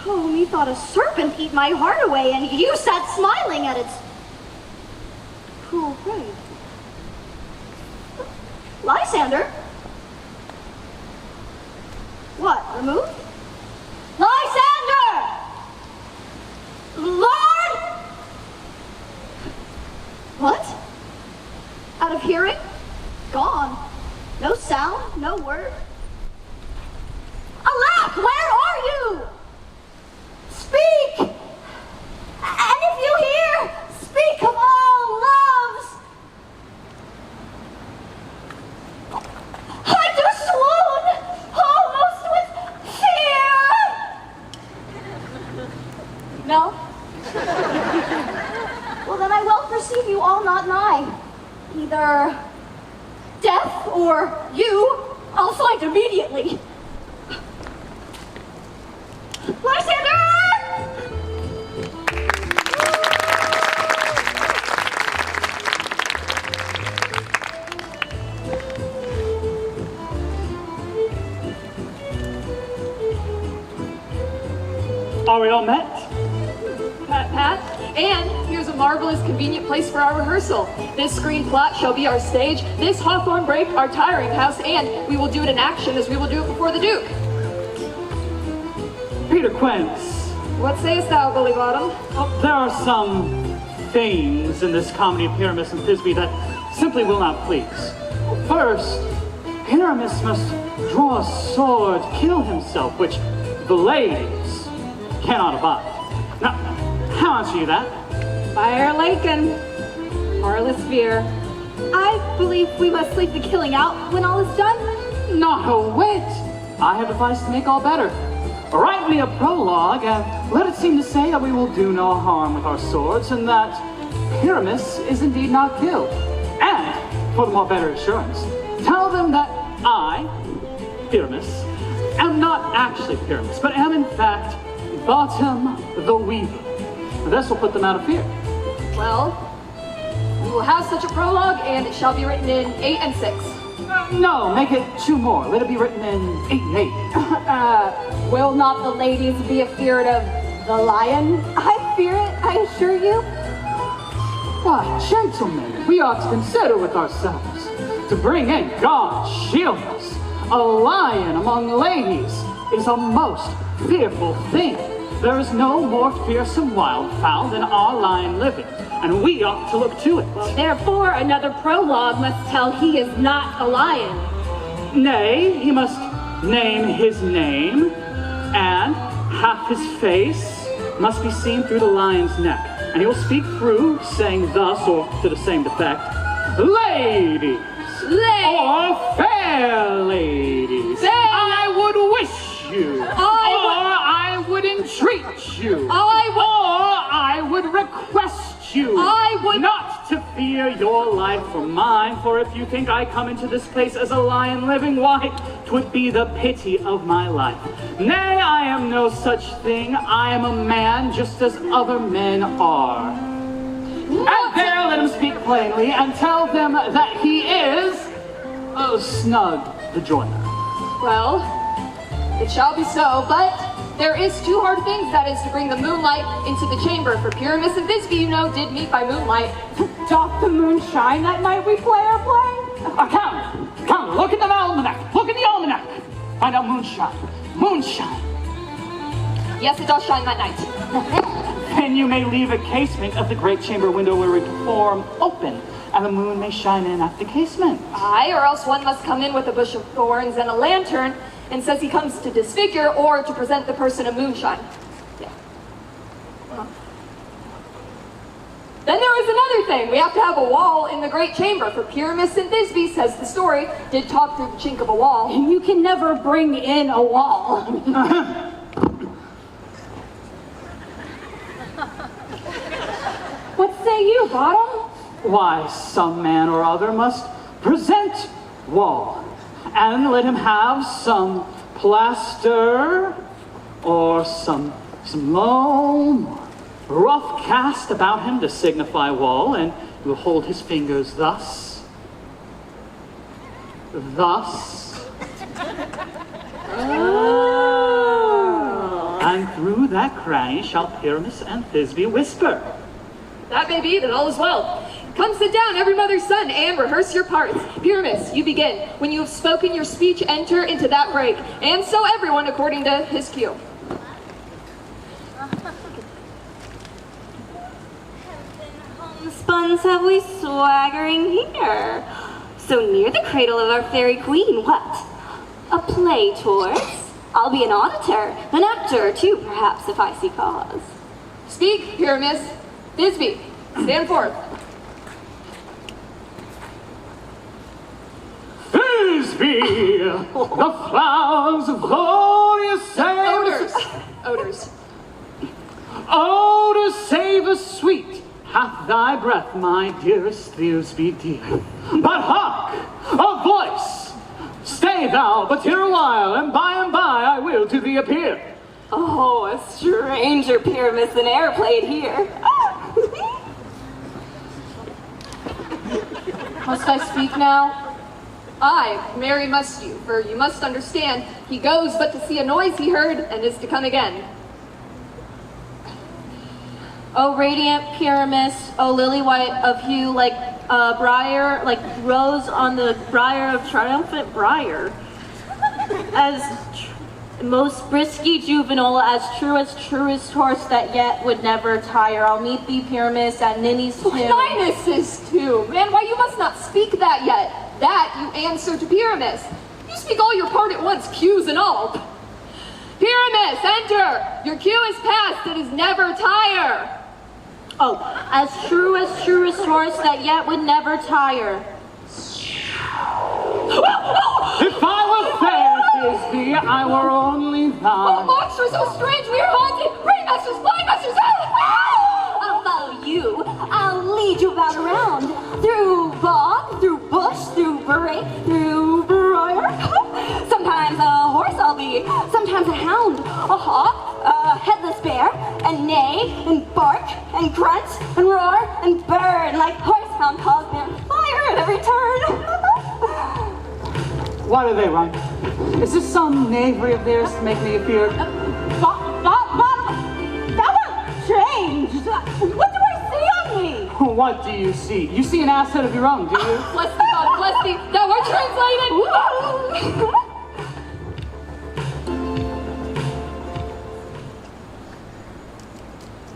Oh, methought a serpent eat my heart away, and you sat smiling at its cruel prey. Lysander? What, removed? Lysander! Lord! What? Out of hearing? Gone. No sound, no word. Alack, where are you? Speak! And if you hear, speak of all loves. I do swoon, almost with fear. No? Well, then I well perceive you all not nigh. Either death or you, I'll find immediately. Lysander! Are we all met? Pat, and here's a marvelous, convenient place for our rehearsal. This screen plot shall be our stage, this hawthorn brake our tiring house, and we will do it in action as we will do it before the Duke. Peter Quince. What sayest thou, Bully Bottom? There are some things in this comedy of Pyramus and Thisbe that simply will not please. First, Pyramus must draw a sword, kill himself, which the ladies cannot abide. Now, how answer you that? Fire Laken, Harless Fear. I believe we must sleep the killing out when all is done. Not a whit. I have advice to make all better. Write me a prologue and let it seem to say that we will do no harm with our swords and that Pyramus is indeed not killed. And, for the more better assurance, tell them that I, Pyramus, am not actually Pyramus, but am in fact Bottom the Weaver. This will put them out of fear. Well, we will have such a prologue, and it shall be written in 8 and 6. No, make it 2 more. Let it be written in 88. Will not the ladies be afeard of the lion? I fear it, I assure you. Why, gentlemen, we ought to consider with ourselves. To bring in God shield us, a lion among ladies is a most fearful thing. There is no more fearsome wildfowl than our lion living, and we ought to look to it. Therefore, another prologue must tell he is not a lion. Nay, he must name his name, and half his face must be seen through the lion's neck. And he will speak through, saying thus, or to the same effect, ladies, or fair ladies, I would wish you, I would entreat you, I would request you, not to fear your life for mine, for if you think I come into this place as a lion living, why, 'twould be the pity of my life. Nay, I am no such thing. I am a man just as other men are. And there let him speak plainly and tell them that he is Snug the joiner. Well, it shall be so, but there is 2 hard things, that is to bring the moonlight into the chamber, for Pyramus and Thisbe, you know, did meet by moonlight. Doth the moon shine that night we play our play? Count, look at the almanac, find out moonshine. Yes, it does shine that night. Then you may leave a casement of the great chamber window where we perform open, and the moon may shine in at the casement. Aye, or else one must come in with a bush of thorns and a lantern, and says he comes to disfigure or to present the person a moonshine. Yeah. Then there is another thing. We have to have a wall in the great chamber, for Pyramus and Thisbe, says the story, did talk through the chink of a wall. And you can never bring in a wall. What say you, Bottom? Why, some man or other must present wall, and let him have some plaster, or some loam, rough cast about him to signify wall, and he will hold his fingers thus, and through that cranny shall Pyramus and Thisbe whisper. That may be, then all is well. Come sit down, every mother's son, and rehearse your parts. Pyramus, you begin. When you have spoken your speech, enter into that break, and so everyone according to his cue. Homespuns have we swaggering here. So near the cradle of our fairy queen, what? A play towards? I'll be an auditor, an actor too, perhaps, if I see cause. Speak, Pyramus. Thisbe, stand forth. Thisbe, the flowers of glorious Odors. Odors savor sweet hath thy breath, my dearest Thisbe dear. But hark, a voice! Stay thou but here a while, and by I will to thee appear. Oh, a stranger Pyramus than e'er played here. Must I speak now? Aye, marry must you, for you must understand, he goes but to see a noise he heard, and is to come again. O radiant Pyramus, O lily white of hue, like briar, like rose on the briar of triumphant briar, as most brisky juvenile, as truest horse that yet would never tire. I'll meet thee, Pyramus, at Ninny's tomb. Highnesses too, man, why you must not speak that yet. That you answer to Pyramus. You speak all your part at once, cues and all. Pyramus, enter! Your cue is past, it is never tire. Oh, as truest horse that yet would never tire. If I were fair, Thisbe, I were only thine. Oh, monster so strange, we are haunted! Brainmasters, blindmasters, I'll follow you. I'll lead you about around. Through bog, through bush, through brake, through briar. Sometimes a horse I'll be, sometimes a hound, a hawk, a headless bear, and neigh, and bark, and grunt, and roar, and burn like horsehound calls me on fire at every turn. Why do they run? Is this some knavery of theirs to make me feared? That was changed. What do I see on me? What do you see? You see an asset of your own, do you? Bless thee, God, bless thee. Now we're translated.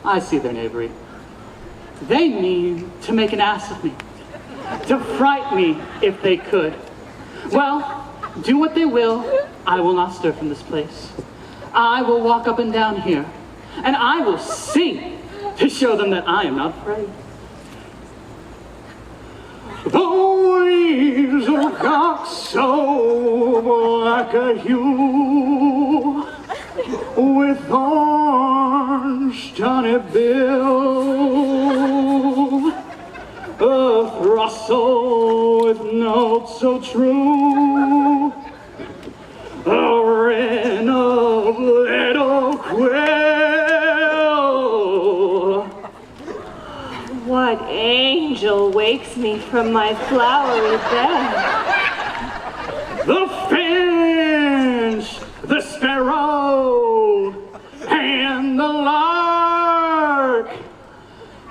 I see their knavery. They mean to make an ass of me, to fright me if they could. Well, do what they will, I will not stir from this place. I will walk up and down here, and I will sing to show them that I am not afraid. The waves of cock so black a hue, with orange tawny bill, a throstle with notes so true, a wren of little quill. What angel wakes me from my flowery bed? The finch, the sparrow, and the lark,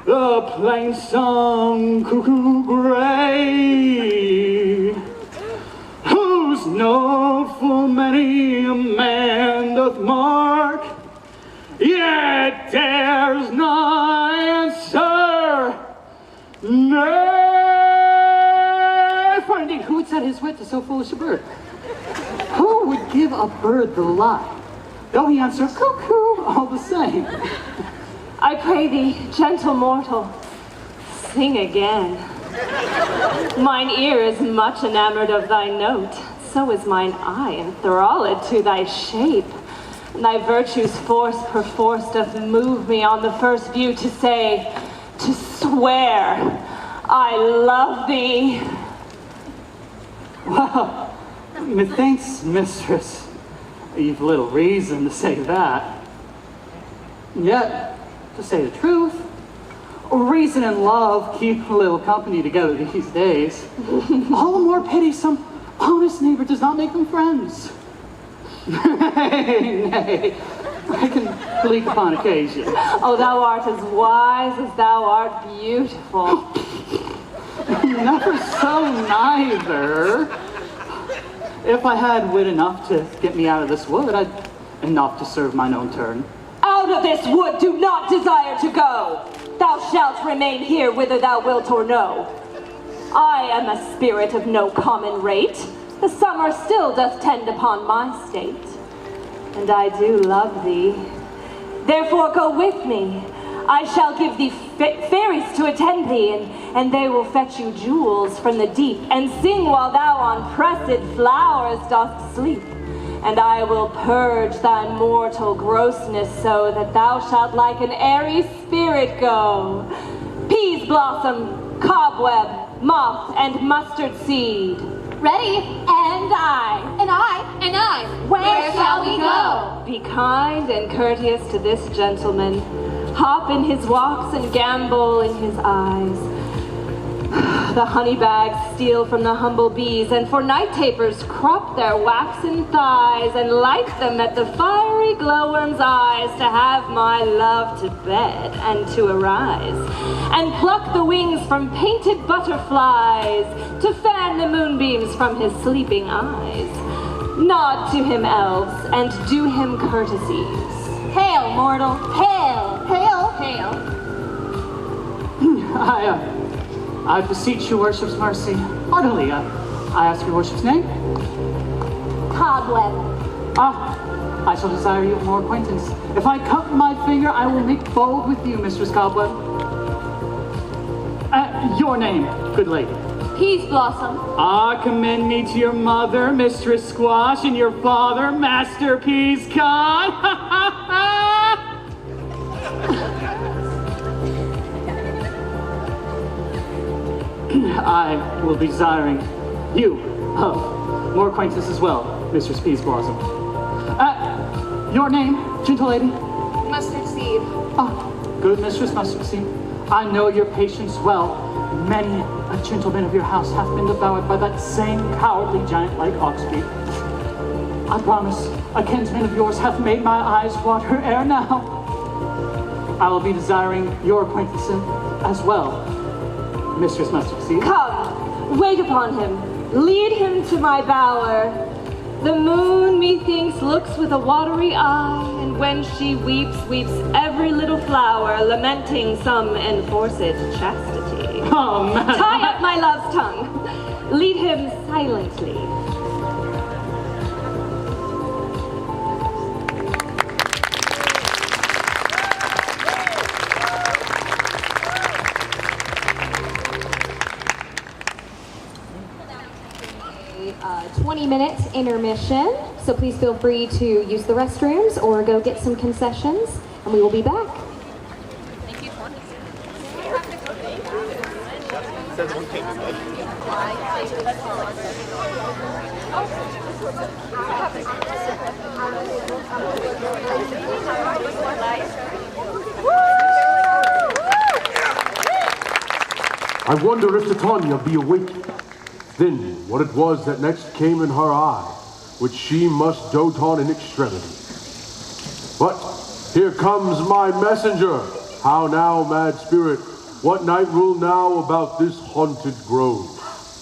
the plain-sung cuckoo gray, whose note full many a man doth mark, yet dares not answer, nay. For indeed, who would set his wit to so foolish a bird? Who would give a bird the lie, though he answer cuckoo all the same? I pray thee, gentle mortal, sing again. Mine ear is much enamored of thy note, so is mine eye enthralled to thy shape. And thy virtue's force perforce doth move me on the first view to say, to swear, I love thee. Well, methinks, mistress, you've little reason to say that. Yet, to say the truth, reason and love keep a little company together these days. All the more pity some honest neighbor does not make them friends. Nay, nay, I can bleak upon occasion. Oh, thou art as wise as thou art beautiful. Never so neither. If I had wit enough to get me out of this wood, I'd enough to serve mine own turn. Out of this wood do not desire to go. Thou shalt remain here whither thou wilt or no. I am a spirit of no common rate. The summer still doth tend upon my state. And I do love thee. Therefore go with me. I shall give thee fairies to attend thee, and they will fetch you jewels from the deep, and sing while thou on pressed flowers dost sleep. And I will purge thy mortal grossness so that thou shalt like an airy spirit go. Peas blossom, cobweb, moth, and mustard seed. Ready? And I. And I. And I. Where shall we go? Be kind and courteous to this gentleman. Hop in his walks and gambol in his eyes. The honey bags steal from the humble bees, and for night tapers crop their waxen thighs, and light them at the fiery glowworm's eyes, to have my love to bed and to arise, and pluck the wings from painted butterflies, to fan the moonbeams from his sleeping eyes. Nod to him, elves, and do him courtesies. Hail, mortal. Hail. Hail. Hail. I beseech your worship's mercy. Heartily, I ask your worship's name. Cobweb. I shall desire you more acquaintance. If I cut my finger, I will make bold with you, Mistress Cobweb. Your name, good lady. Peas blossom. Commend me to your mother, Mistress Squash, and your father, Master Peascod. I will be desiring you of more acquaintance as well, Mistress Peas Blossom. Your name, gentle lady? Mustard seed. Good Mistress Mustard Seed. I know your patience well. Many a gentleman of your house hath been devoured by that same cowardly giant like Oxby. I promise, a kinsman of yours hath made my eyes water ere now. I will be desiring your acquaintance as well, Mistress Mustardseed. Come, wait upon him. Lead him to my bower. The moon, methinks, looks with a watery eye, and when she weeps, weeps every little flower, lamenting some enforced chastity. Oh, man. Tie up my love's tongue. Lead him silently. A 20-minute intermission, so please feel free to use the restrooms or go get some concessions, and we will be back. I wonder if Titania be awake. Then what it was that next came in her eye, which she must dote on in extremity. But here comes my messenger. How now, mad spirit? What night rule now about this haunted grove?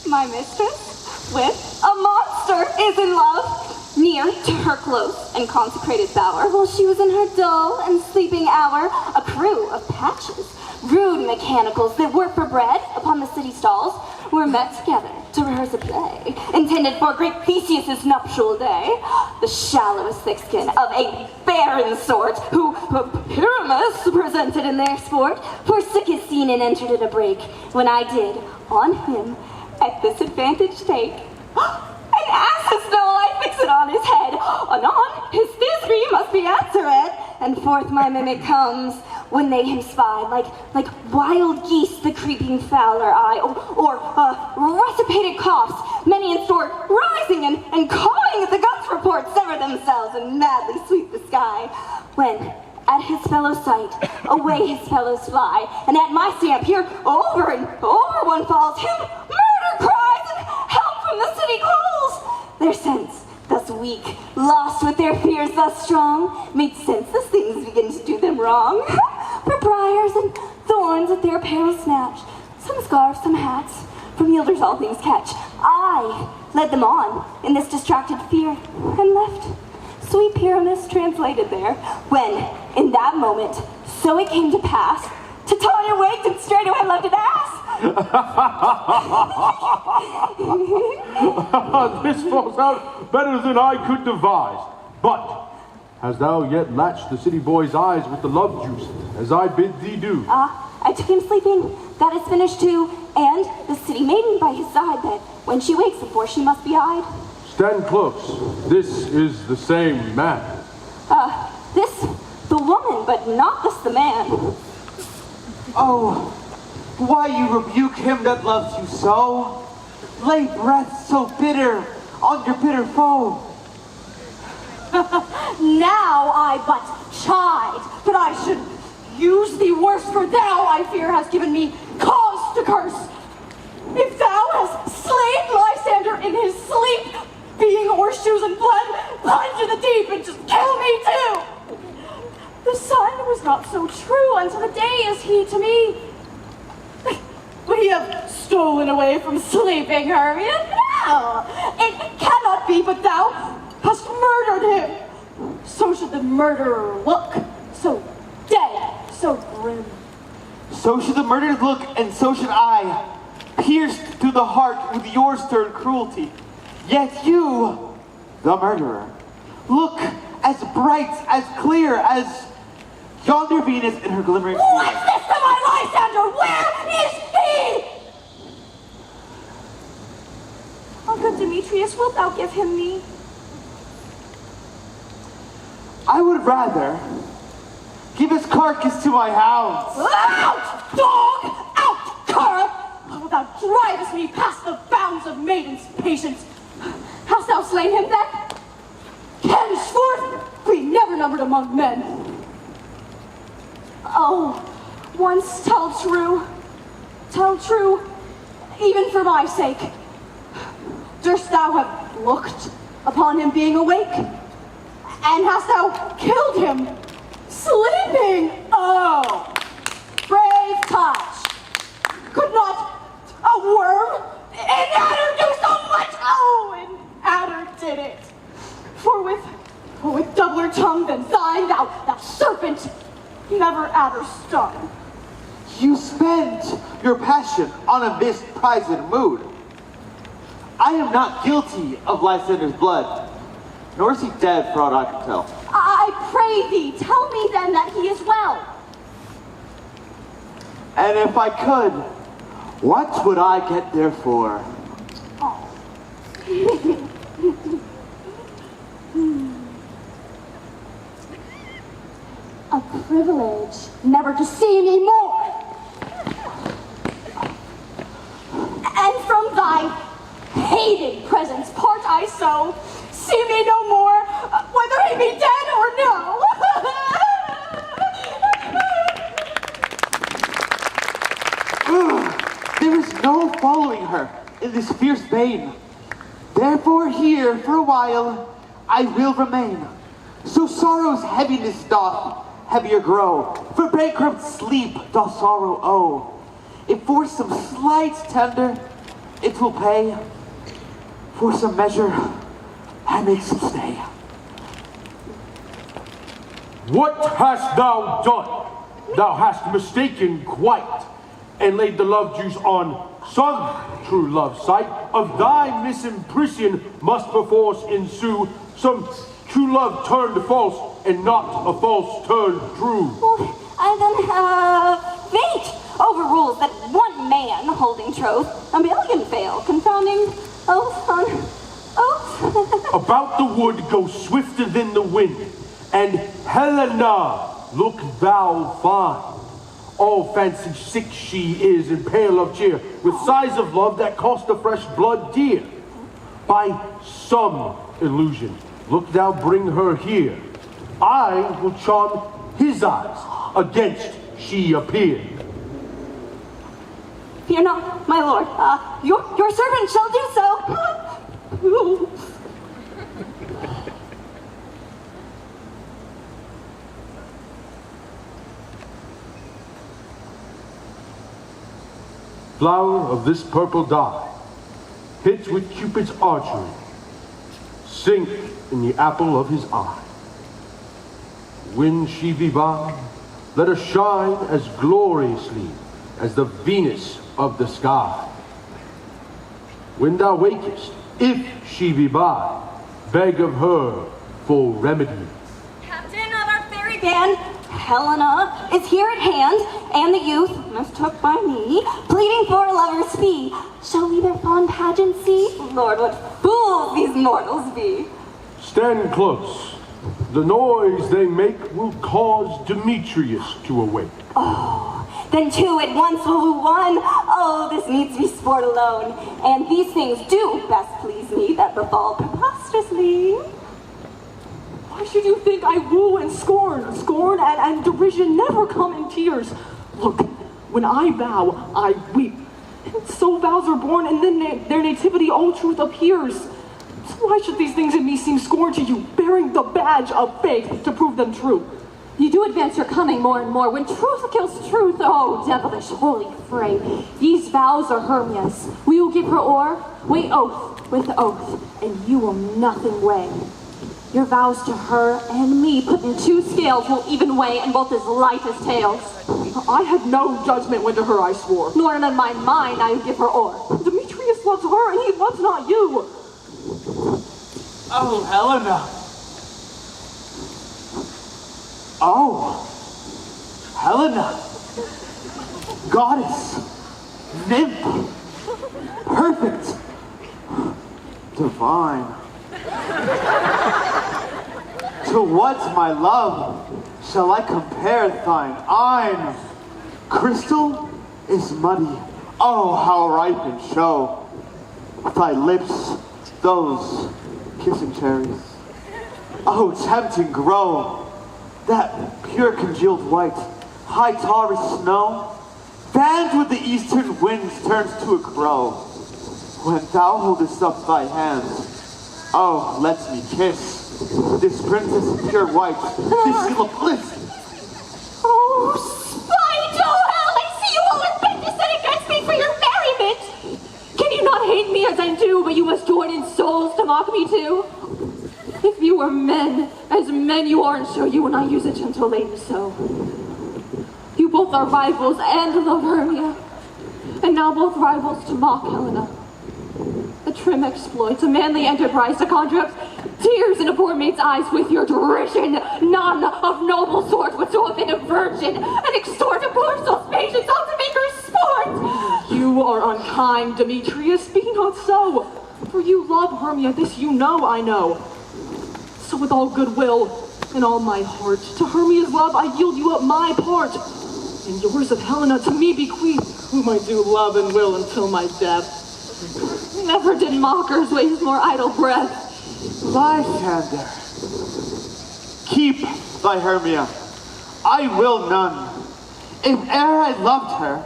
My mistress, with a monster, is in love, near to her close and consecrated bower, while she was in her dull and sleeping hour. A crew of patches, rude mechanicals that work for bread upon the city stalls, were met together to rehearse a play intended for great Theseus's nuptial day. The shallowest thickskin of a barren sort, who Pyramus presented in their sport, forsook his scene and entered at a break, when I did on him at this advantage take. An ass's noel I fix it on his head. Anon, his thisbe must be answered, and forth my mimic comes, when they him spy, like wild geese the creeping fowler eye, or recipated coughs, many in store, rising and cawing at the guns report, sever themselves and madly sweep the sky. When at his fellow's sight, away his fellows fly, and at my stamp here, over and over one falls, him murder cries, and help from the city calls. Their sense, thus weak, lost with their fears thus strong, made senseless things begin to do them wrong. For briars and thorns at their peril snatch, some scarves, some hats, from yielders all things catch. I led them on in this distracted fear, and left sweet Pyramus translated there, when, in that moment, so it came to pass, Titania waked and straightway left an ass. This falls out better than I could devise. But hast thou yet latched the city boy's eyes with the love juice, as I bid thee do? I took him sleeping, that is finished too, and the city maiden by his side, that when she wakes, before she must be eyed. Stand close. This is the same man. This the woman, but not this the man. Oh, why you rebuke him that loves you so? Lay breath so bitter on your bitter foe. Now I but chide, but I should use thee worse, for thou, I fear, hast given me cause to curse. If thou hast slain Lysander in his sleep, being horseshoes and blood, plunge in the deep and just kill me too. The sun was not so true unto the day as he to me. Would he have stolen away from sleeping Hermione? No, it cannot be, but thou hast murdered him. So should the murderer look, so dead, so grim. So should the murdered look, and so should I, pierced through the heart with your stern cruelty. Yet you, the murderer, look as bright, as clear as yonder Venus in her glimmering What's this to my Lysander? Where is he? Oh, good Demetrius, wilt thou give him me? I would rather give his carcass to my hounds. Out, dog! Out, cur! Oh, thou drivest me past the bounds of maiden's patience. Hast thou slain him then? Henceforth, be never numbered among men. Oh, once tell true, tell true, even for my sake. Durst thou have looked upon him being awake? And hast thou killed him sleeping? Oh, brave touch. Could not a worm in adder do so much? Oh, and adder did it. For with doubler tongue than thine, thou serpent, never adder stung. You spent your passion on a misprized mood. I am not guilty of Lysander's blood, nor is he dead for aught I can tell. I pray thee, tell me then that he is well. And if I could, what would I get there for? Oh. A privilege never to see me more. And from thy hated presence part I so, see me no more, whether he be dead or no. There is no following her in this fierce bane. Therefore here for a while I will remain. So sorrow's heaviness doth heavier grow, for bankrupt sleep doth sorrow owe. If for some slight tender it will pay, for some measure I make some stay. What hast thou done? Thou hast mistaken quite, and laid the love juice on some true love's sight. Of thy misimpression must perforce ensue some true love turned false, and not a false turned true. Well, I then fate overrules that one man holding troth, a million fail, confounding oath on oath. About the wood go swifter than the wind, and Helena, look thou fine. All fancy sick she is, and pale of cheer, with sighs of love that cost the fresh blood dear. By some illusion, look thou bring her here. I will charm his eyes against she appear. Fear not, my lord. Your servant shall do so. Flower of this purple dye, hit with Cupid's archery, sink in the apple of his eye. When she be by, let her shine as gloriously as the Venus of the sky. When thou wakest, if she be by, beg of her for remedy. Captain of our fairy band, Helena, is here at hand, and the youth, mistook by me, pleading for a lover's fee. Shall we their fond pageant see? Lord, what fools these mortals be! Stand close. The noise they make will cause Demetrius to awake. Oh, then two at once will woo one. Oh, this needs be sport alone. And these things do best please me that befall preposterously. Why should you think I woo and scorn? Scorn and derision never come in tears. Look, when I vow, I weep. And so vows are born, and then their nativity all truth appears. So why should these things in me seem scorn to you, bearing the badge of faith to prove them true? You do advance your coming more and more. When truth kills truth, oh, devilish holy fray. These vows are Hermia's. Will you give her o'er? Weigh oath with oath, and you will nothing weigh. Your vows to her and me put in two scales will even weigh, and both as light as tails. I had no judgment when to her I swore. Nor in my mind I would give her o'er. Demetrius loves her, and he loves not you. Oh, Helena. Oh, Helena. Goddess. Nymph. Perfect. Divine. To what, my love, shall I compare thine eyne? Crystal is muddy. Oh, how ripe in show. Thy lips, those kissing cherries. Oh, tempting grow. That pure congealed white, high tar as snow. fanned with the eastern winds, turns to a crow. When thou holdest up thy hand, oh, let me kiss this princess of pure white, this seal of bliss. Oh, spite! Oh, hell! I see you all are bent to set against me for your merriment! Can you not hate me as I do, but you must join in souls to mock me too? If you were men, as men you are, and so you and I use a gentle lady so. You both are rivals and love Hermia, and now both rivals to mock Helena. A trim exploit, a manly enterprise to conjure up tears in a poor maid's eyes with your derision. None of noble sort would so have been a virgin and extort a poor soul's patience all to make her sport. You are unkind, Demetrius. Be not so. For you love Hermia, this you know I know. So with all goodwill and all my heart, to Hermia's love I yield you up my part. And yours of Helena to me bequeath, whom I do love and will until my death. Never did mockers waste more idle breath. Lysander, keep thy Hermia. I will none. If e'er I loved her,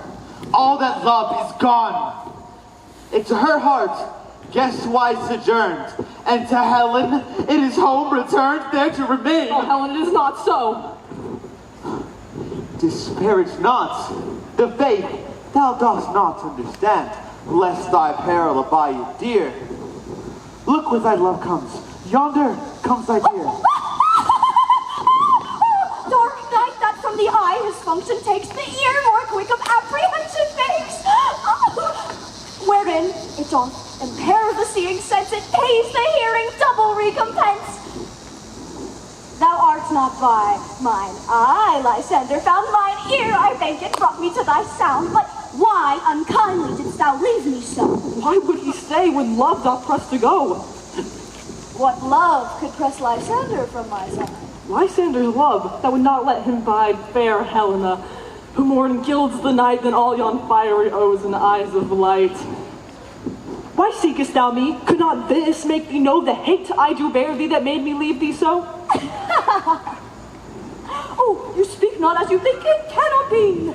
all that love is gone. Into her heart, guest-wise sojourned, and to Helen it is home returned, there to remain. Oh, Helen, it is not so. Disparage not the faith thou dost not understand, lest thy peril abide you dear. Look where thy love comes. Yonder comes thy dear. Dark night that from the eye his function takes, the ear more quick of apprehension makes. Wherein it doth impair the seeing sense, it pays the hearing double recompense. Thou art not by mine eye, Lysander, found mine ear, I thank it, brought me to thy sound, but why unkindly didst thou leave me so? Why would he stay when love doth press to go? What love could press Lysander from my side? Lysander's love that would not let him bide fair Helena, who more gilds the night than all yon fiery oes and eyes of light. Why seekest thou me? Could not this make thee know the hate I do bear thee that made me leave thee so? Oh, you speak not as you think, it cannot be.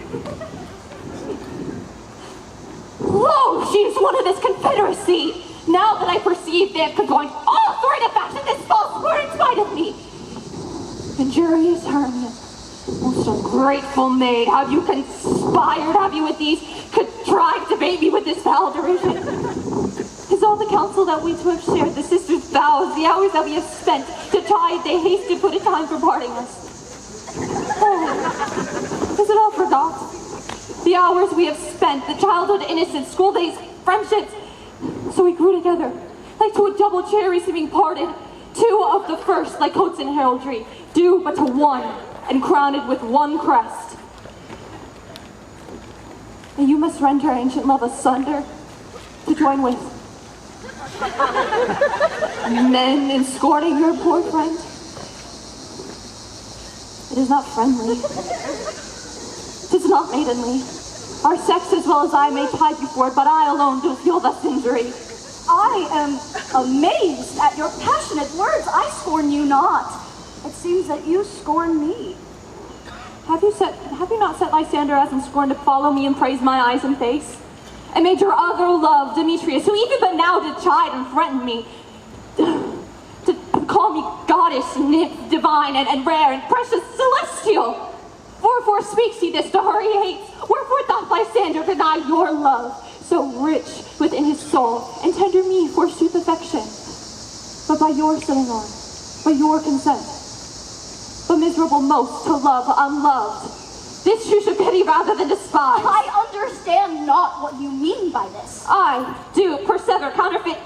Lo, she is one of this confederacy. Now that I perceive they have conjoined all three to fashion this false word in spite of me. Injurious Hermia, most ungrateful maid, have you conspired, have you with these contrived to bait me with this foul derision? Is all the counsel that we two have shared, the sisters' vows, the hours that we have spent to tide they haste to put a time for parting us? Oh, is it all forgot? The hours we have spent, the childhood innocence, school days, friendships. So we grew together, like to a double cherry seeming parted. Two of the first, like coats in heraldry, due but to one, and crowned with one crest. And you must rend her ancient love asunder to join with men in scorning your poor friend. It is not friendly. It is not maidenly. Our sex as well as I may chide you for it, but I alone do feel thus injury. I am amazed at your passionate words. I scorn you not. It seems that you scorn me. Have you not set Lysander as in scorn to follow me and praise my eyes and face? And made your other love, Demetrius, who even but now did chide and threaten me, to call me goddess, nymph, divine, and rare, and precious, celestial. Wherefore speaks he this to her he hates? Wherefore doth Lysander deny your love, so rich within his soul, and tender me forsooth affection? But by your setting on, by your consent, but miserable most to love unloved. This you should pity rather than despise. I understand not what you mean by this. I do persever, counterfeit,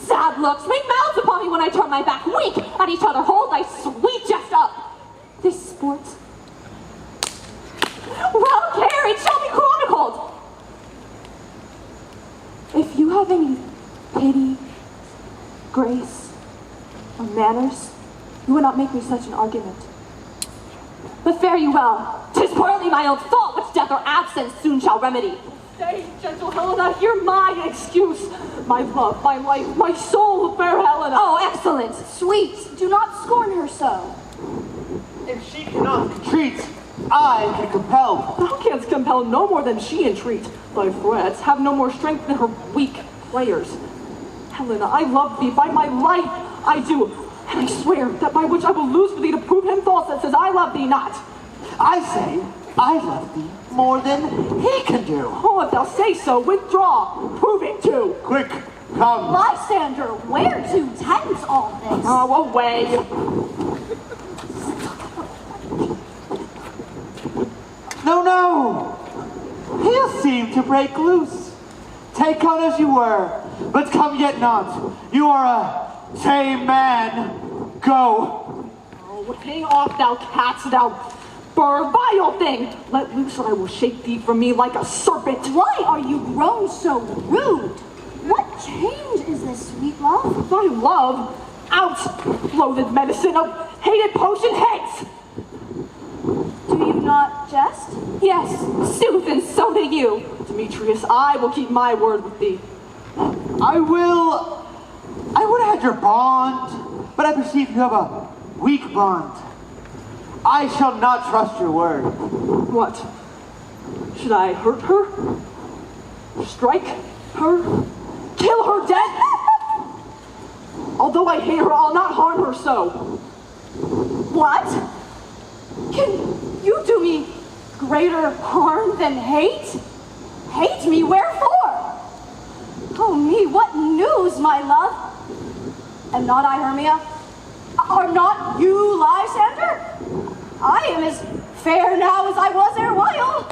sad looks, make mouths upon me when I turn my back, wink at each other, hold thy sweet jest up. This sport, well carried, shall be chronicled. If you have any pity, grace, or manners, you would not make me such an argument. But fare you well. 'Tis partly my own fault, which death or absence soon shall remedy. Stay, gentle Helena, hear my excuse. My love, my life, my soul, fair Helena. Oh, excellent. Sweet, do not scorn her so. If she cannot entreat, I can compel. Thou canst compel no more than she entreat. Thy threats have no more strength than her weak prayers. Helena, I love thee by my life, I do. And I swear that by which I will lose for thee to prove him false that says I love thee not. I say, I love thee more than he can do. Oh, if thou say so, withdraw. Prove it too. Quick, come. Lysander, where to tends all this? Oh, away. No. He'll seem to break loose. Take on as you were, but come yet not. You are a tame man. Go. Oh, hang off, thou cats, thou bird, vile thing. Let loose or I will shake thee from me like a serpent. Why are you grown so rude? What change is this, sweet love? Thy love? Out, loathed medicine of hated potion heads. Do you not jest? Yes, sooth, and so do you. Demetrius, I will keep my word with thee. I would have had your bond, but I perceive you have a weak bond. I shall not trust your word. What? Should I hurt her? Strike her? Kill her dead? Although I hate her, I'll not harm her so. What? Can you do me greater harm than hate? Hate me wherefore? Oh me, what news, my love? Am not I Hermia? Are not you Lysander? I am as fair now as I was erewhile.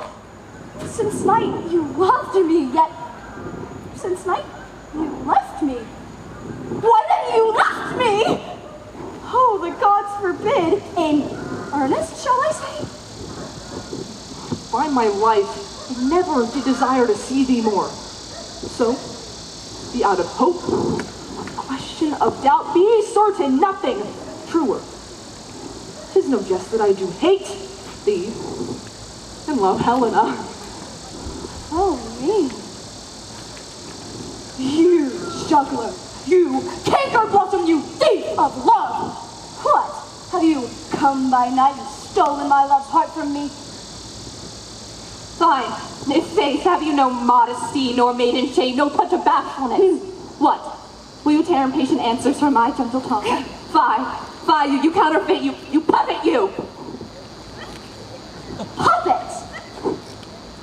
Since night you loved me, yet since night you left me. Why then you left me? Oh, the gods forbid. In earnest, shall I say? By my life, I never did desire to see thee more. So, be out of hope, a question of doubt, be certain nothing truer. 'Tis no jest that I do hate thee and love Helena. Oh, me. You juggler, you canker blossom, you thief of love! What? Have you come by night and stolen my love's heart from me? Fine. If faith, have you no modesty, nor maiden shame, no touch of bashfulness? What? Will you tear impatient answers from my gentle tongue? Fie, you counterfeit, you puppet, you! Puppet?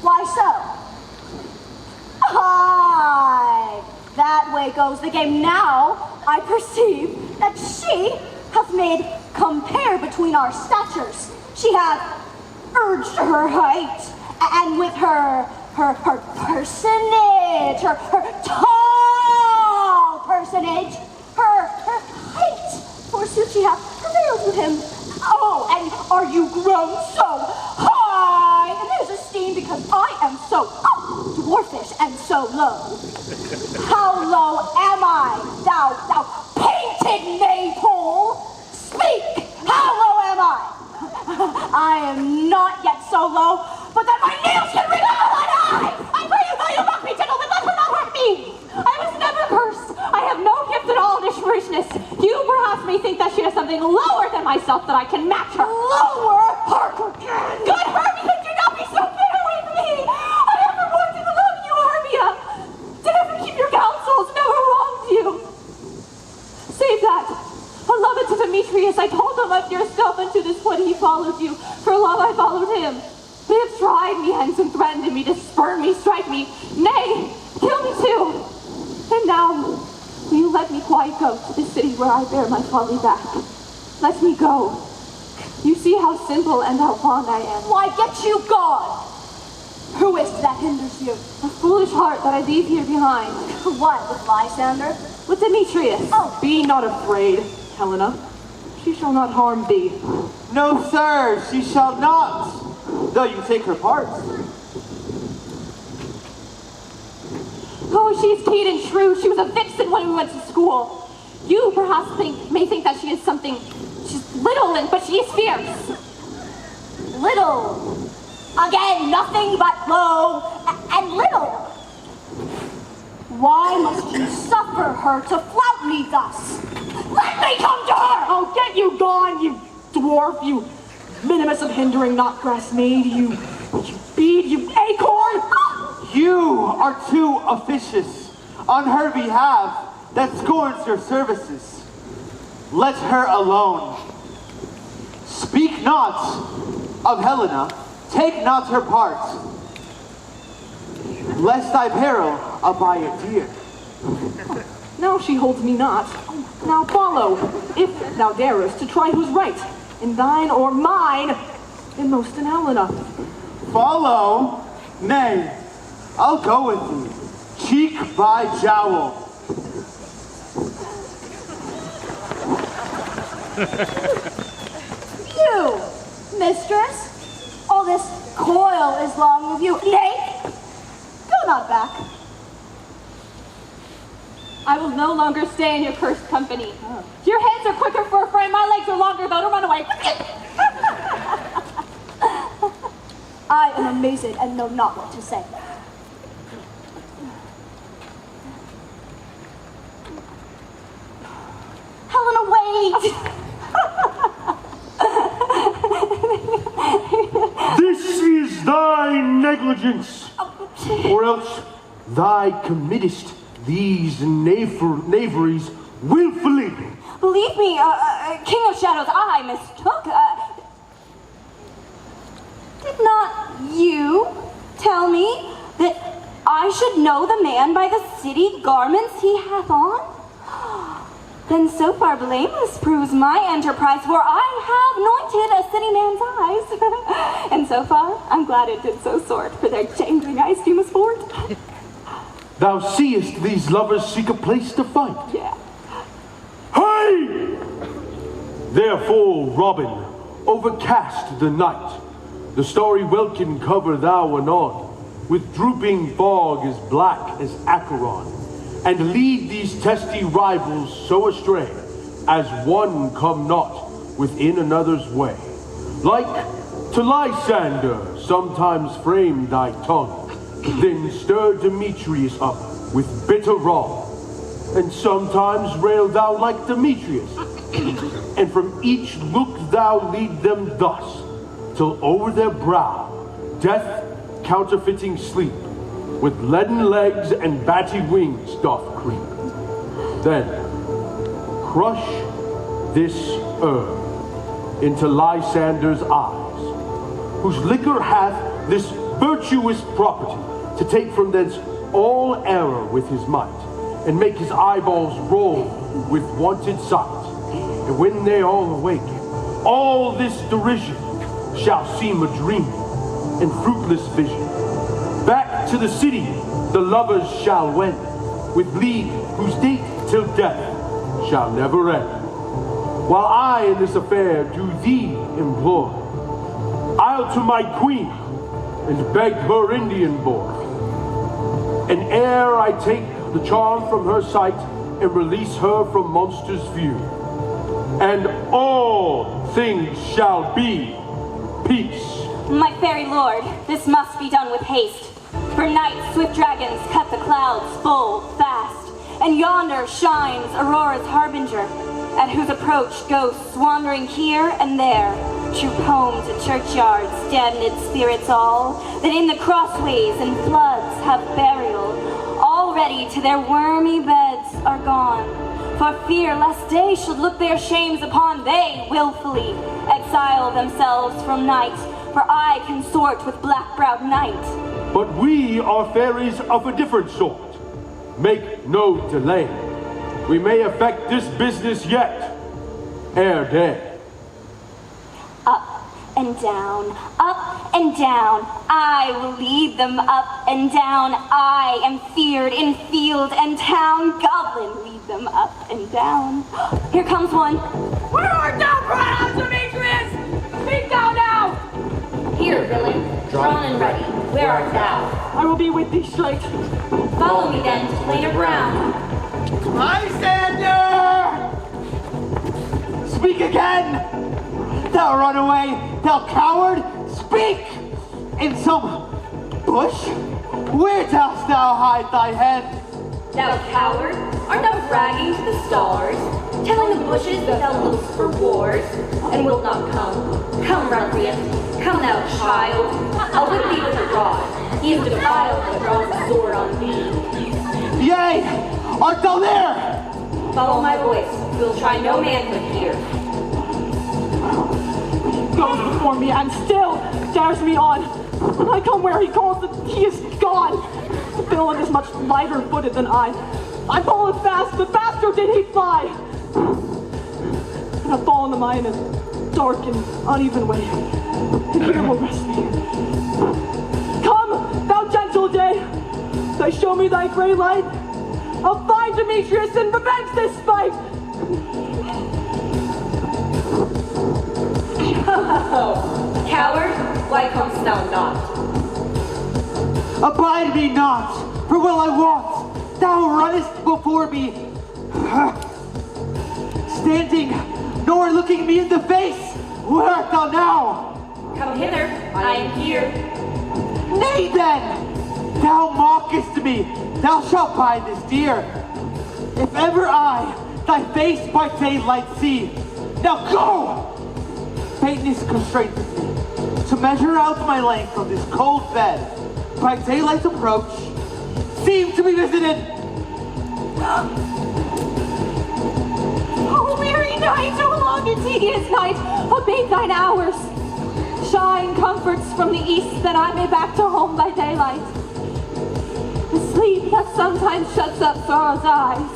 Why so? Aye, that way goes the game. Now I perceive that she hath made compare between our statures. She hath urged her height, and with her personage, her tall personage, her height, forsooth she hath prevailed with him. Oh, and are you grown so high in his esteem because I am so dwarfish and so low? How low am I, thou painted maypole? Speak, how low am I? I am not yet so low, but that my nails can ring out mine eyes! I pray you, though you mock me, gentlemen, let her not hurt me! I was never cursed. I have no gift at all in foolishness. You perhaps may think that she has something lower than myself that I can match her. Lower? Hark again! Good Hermia, do not be so bitter with me! I ever wanted to love you, Hermia! Did ever keep your counsels, never wronged you. Save that. For love it to Demetrius, I told him of yourself, and to this wood he followed you. For love I followed him. They have tried me hence and threatened me to spurn me, strike me, nay, kill me too. And now, will you let me quiet go to the city where I bear my folly back? Let me go. You see how simple and how fond I am. Why, get you gone! Who is it that hinders you? A foolish heart that I leave here behind. What, with Lysander? With Demetrius. Oh, be not afraid, Helena. She shall not harm thee. No, sir, she shall not, though you take her part. Oh, she's keen and shrewd. She was a vixen when we went to school. You perhaps may think that she is something. She's little, but she is fierce. Little. Again, nothing but low and little. Why must you suffer her to flout me thus? Let me come to her! Oh, get you gone, you dwarf, you minimus of hindering, not grass made, you bead, you acorn! You are too officious on her behalf that scorns your services. Let her alone. Speak not of Helena, take not her part, lest thy peril abide dear. Now she holds me not. Now follow, if thou darest, to try who's right, in thine or mine, in most in Helena. Follow? Nay, I'll go with thee, cheek by jowl. You, mistress, all this coil is long with you. Nay, go not back. I will no longer stay in your cursed company. Your hands are quicker for a friend, my legs are longer though to run away. I am amazed and know not what to say. Helena, wait! This is thy negligence, or else thy committest these knaveries willfully. Believe me, King of Shadows, I mistook. Did not you tell me that I should know the man by the city garments he hath on? Then so far blameless proves my enterprise, for I have anointed a city man's eyes. And so far, I'm glad it did so sort, for their changing eyes do sport. Thou seest these lovers seek a place to fight. Yeah. Hey! Therefore, Robin, overcast the night. The starry welkin cover thou anon, with drooping fog as black as Acheron, and lead these testy rivals so astray, as one come not within another's way. Like to Lysander sometimes frame thy tongue, then stir Demetrius up with bitter wrong, and sometimes rail thou like Demetrius, and from each look thou lead them thus, till over their brow death counterfeiting sleep, with leaden legs and batty wings doth creep. Then crush this herb into Lysander's eyes, whose liquor hath this virtuous property, to take from thence all error with his might, and make his eyeballs roll with wonted sight. And when they all awake, all this derision shall seem a dream and fruitless vision. Back to the city the lovers shall wend, with league whose date till death shall never end. While I in this affair do thee implore, I'll to my queen and beg her Indian boy. And ere I take the charm from her sight and release her from monsters' view, and all things shall be peace. My fairy lord, this must be done with haste. For night swift dragons cut the clouds full fast, and yonder shines Aurora's harbinger, at whose approach ghosts wandering here and there, troop home to churchyards, damned spirits all, that in the crossways and floods have burial, already to their wormy beds are gone, for fear lest day should look their shames upon, they willfully exile themselves from night, for I consort with black-browed night. But we are fairies of a different sort. Make no delay. We may effect this business yet, ere day. Up and down, I will lead them up and down. I am feared in field and town. Goblin, lead them up and down. Here comes one. Where art thou, proud Demetrius? Speak thou now! Here, villain, drawn and ready. Where art thou? I will be with thee straight. Follow me then to plain of ground. Lysander! Speak again! Thou runaway, thou coward, speak! In some bush? Where dost thou hide thy head? Thou coward, art thou bragging to the stars? telling the bushes that thou lookst for wars, and wilt not come. Come, recreant, come thou child, I'll whip thee with a rod. He is defiled that draws a sword on thee. Yea! Art thou there? Follow my voice, we'll try no manhood here. Goes before me and still dares me on. When I come where he calls, he is gone. The villain is much lighter footed than I. I followed fast, but faster did he fly. And I've fallen to mine in a dark and uneven way. And here will rest me. Come, thou gentle day, thy show me thy gray light. I'll find Demetrius and revenge this fight. Coward, why comest thou not? Abide me not, for well I wot, thou runnest before me, standing, nor looking me in the face. Where art thou now? Come hither, I am here. Nay then, thou mockest me, thou shalt buy this deer. If ever I thy face by daylight see, now go! Faintness constraineth me to measure out my length on this cold bed. By daylight's approach, seem to be visited. Oh, weary night, oh long and tedious night, abate thine hours. Shine comforts from the east, that I may back to home by daylight. The sleep that sometimes shuts up sorrow's eyes,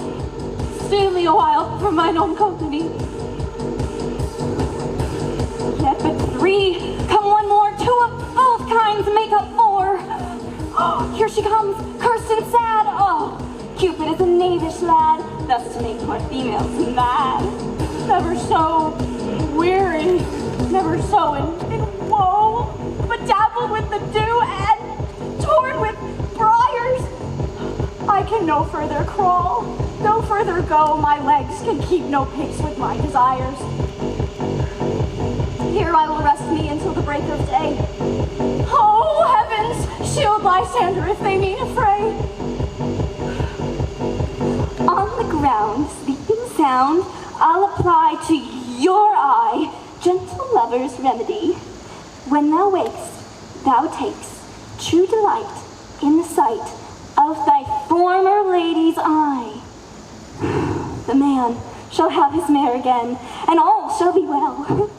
stay me a while from mine own company. Yet but three, come one more, two of both kinds make up four. Oh, here she comes, cursed and sad. Oh, Cupid is a knavish lad, thus to make poor females mad. Never so weary, never so in woe, but dabbled with the dew and torn with briars. I can no further crawl, no further go, my legs can keep no pace with my desires. Here I will rest me until the break of day. Oh, heavens, shield Lysander if they mean a fray. On the ground, sleeping sound, I'll apply to your eye gentle lover's remedy. When thou wakest, thou takes true delight in the sight of thy former lady's eye. The man shall have his mare again, and all shall be well.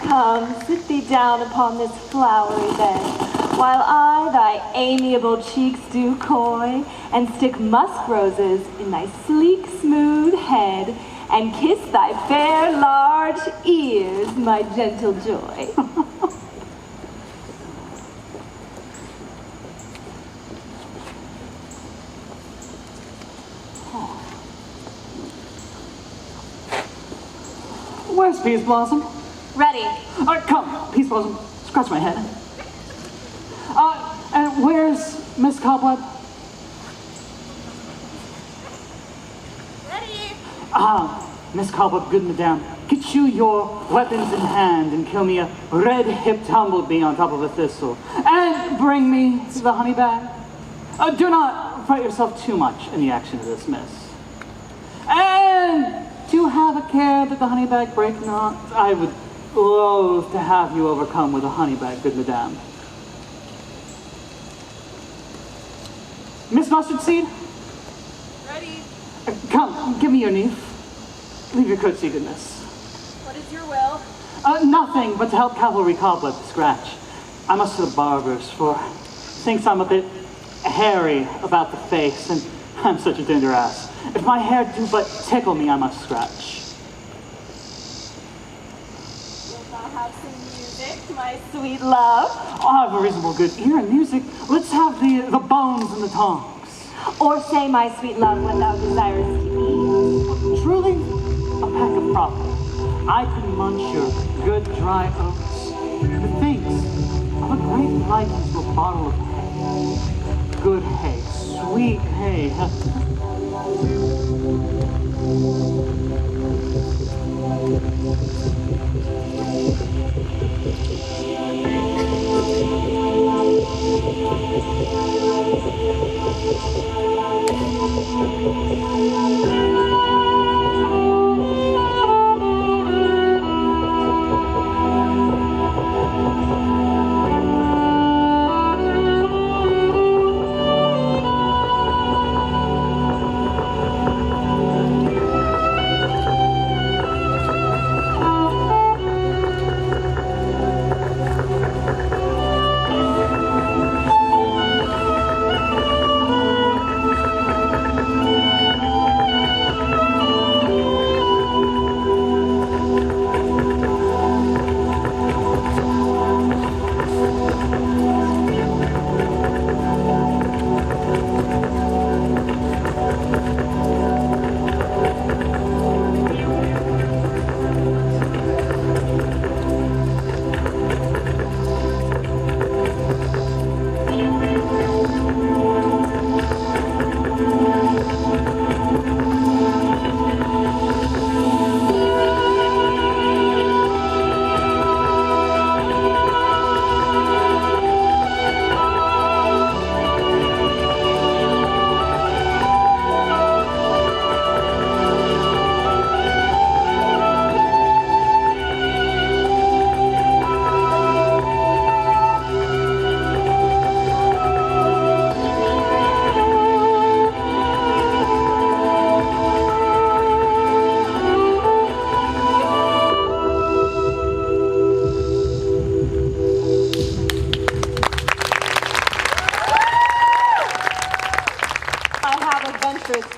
Come, sit thee down upon this flowery bed, while I thy amiable cheeks do coy, and stick musk roses in thy sleek, smooth head, and kiss thy fair, large ears, my gentle joy. Where's Peace Blossom? Ready. Come, Peace Blossom, scratch my head. And where's Miss Cobweb? Ready? Miss Cobweb, good madame, get you your weapons in hand and kill me a red-hipped humblebee on top of a thistle. And bring me the honey bag. Do not fright yourself too much in the action of this, miss. And do have a care that the honey bag break not. I would loathe to have you overcome with a honey bag, good madame. Miss Mustard Seed? Ready? Come, give me your knee. Leave your courtesy, good miss. What is your will? Nothing but to help Cavalry Cobweb to scratch. I must to the barber's, for thinks I'm a bit hairy about the face, and I'm such a tender ass. If my hair do but tickle me, I must scratch. Wilt thou have some music, my sweet love? I have a reasonable good ear in music. Let's have the bones and the tongs. Or say, my sweet love, what thou desirest to be. Truly, a pack of profit. I can munch your good dry oats Methinks of a great liking to a bottle of hay. Good hay, sweet hay.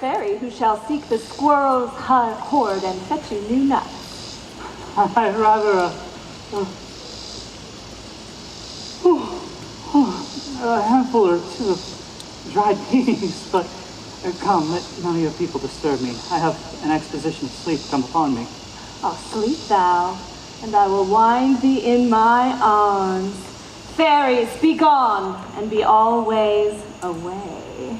Fairy who shall seek the squirrel's hoard and fetch you new nuts. I'd rather a handful or two of dried peas, but come, let none of your people disturb me. I have an exposition of sleep come upon me. Oh, sleep thou, and I will wind thee in my arms. Fairies, be gone, and be always away.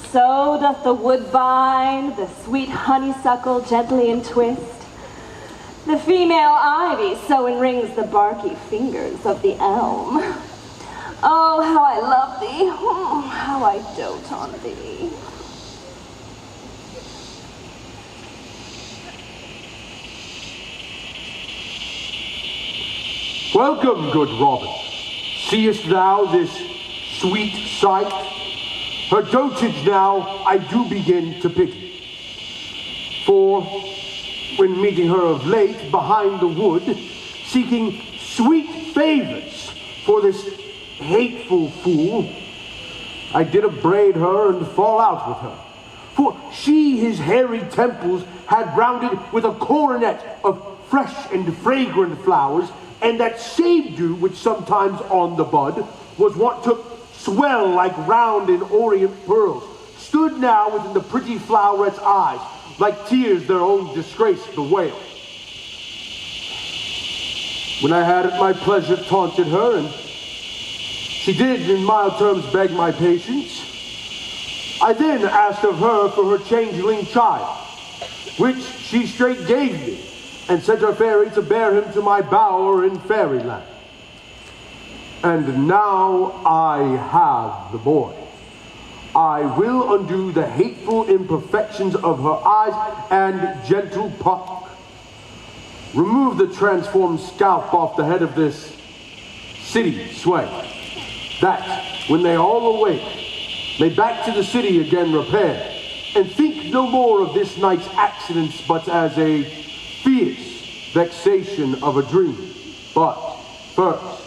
So doth the woodbine, the sweet honeysuckle gently entwist. The female ivy so enrings the barky fingers of the elm. Oh, how I love thee, oh, how I dote on thee. Welcome, good Robin. Seest thou this sweet sight? Her dotage now I do begin to pity. For when meeting her of late behind the wood, seeking sweet favors for this hateful fool, I did upbraid her and fall out with her. For she his hairy temples had rounded with a coronet of fresh and fragrant flowers, and that shade dew which sometimes on the bud was wont to swell like round and orient pearls, stood now within the pretty floweret's eyes, like tears their own disgrace bewail. When I had at my pleasure taunted her, and she did in mild terms beg my patience, I then asked of her for her changeling child, which she straight gave me, and sent her fairy to bear him to my bower in fairyland. And now I have the boy. I will undo the hateful imperfections of her eyes and gentle puck. Remove the transformed scalp off the head of this city sway, that, when they all awake, may back to the city again repair, and think no more of this night's accidents but as a fierce vexation of a dream. But first,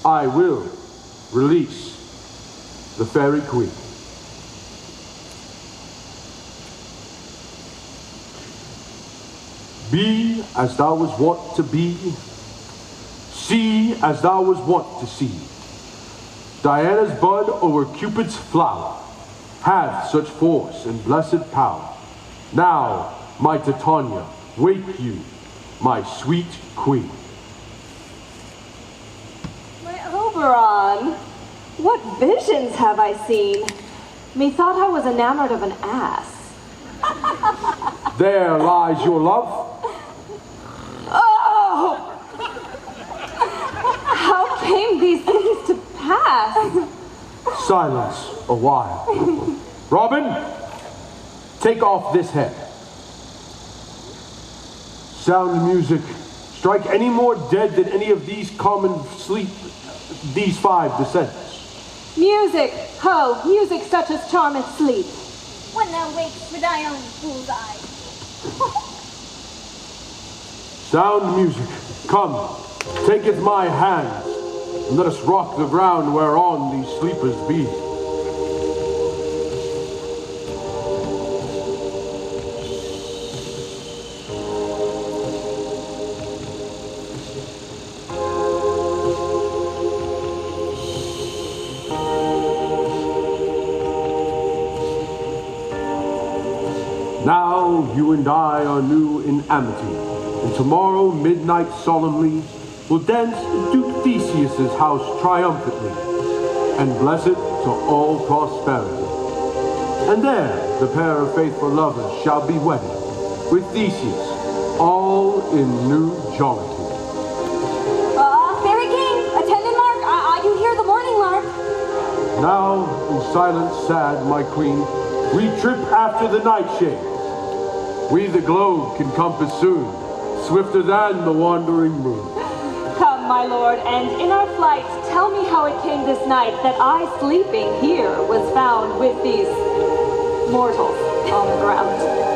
I will release the Fairy Queen. Be as thou was wont to be, see as thou was wont to see. Diana's bud o'er Cupid's flower hath such force and blessed power. Now, my Titania, wake you, my sweet queen. My Oberon, what visions have I seen? Methought I was enamored of an ass. There lies your love. Oh! How came these things to pass? Silence a while. Robin, take off this head. Sound music. Strike any more dead than any of these common sleep, these 5 descendants. Music, ho, music such as charmeth sleep. When thou wakes with thy own fool's eye. Sound music, come, taketh my hand, and let us rock the ground whereon these sleepers be. Now you and I are new in amity, and tomorrow midnight solemnly will dance in Duke Theseus's house triumphantly, and bless it to all prosperity. And there the pair of faithful lovers shall be wedded, with Theseus, all in new jollity. Fairy King, attendant lark, I do hear the morning lark. Now, in silence sad, my queen, we trip after the nightshade. We the globe can compass soon, swifter than the wandering moon. Come, my lord, and in our flight, tell me how it came this night that I, sleeping here, was found with these mortals on the ground.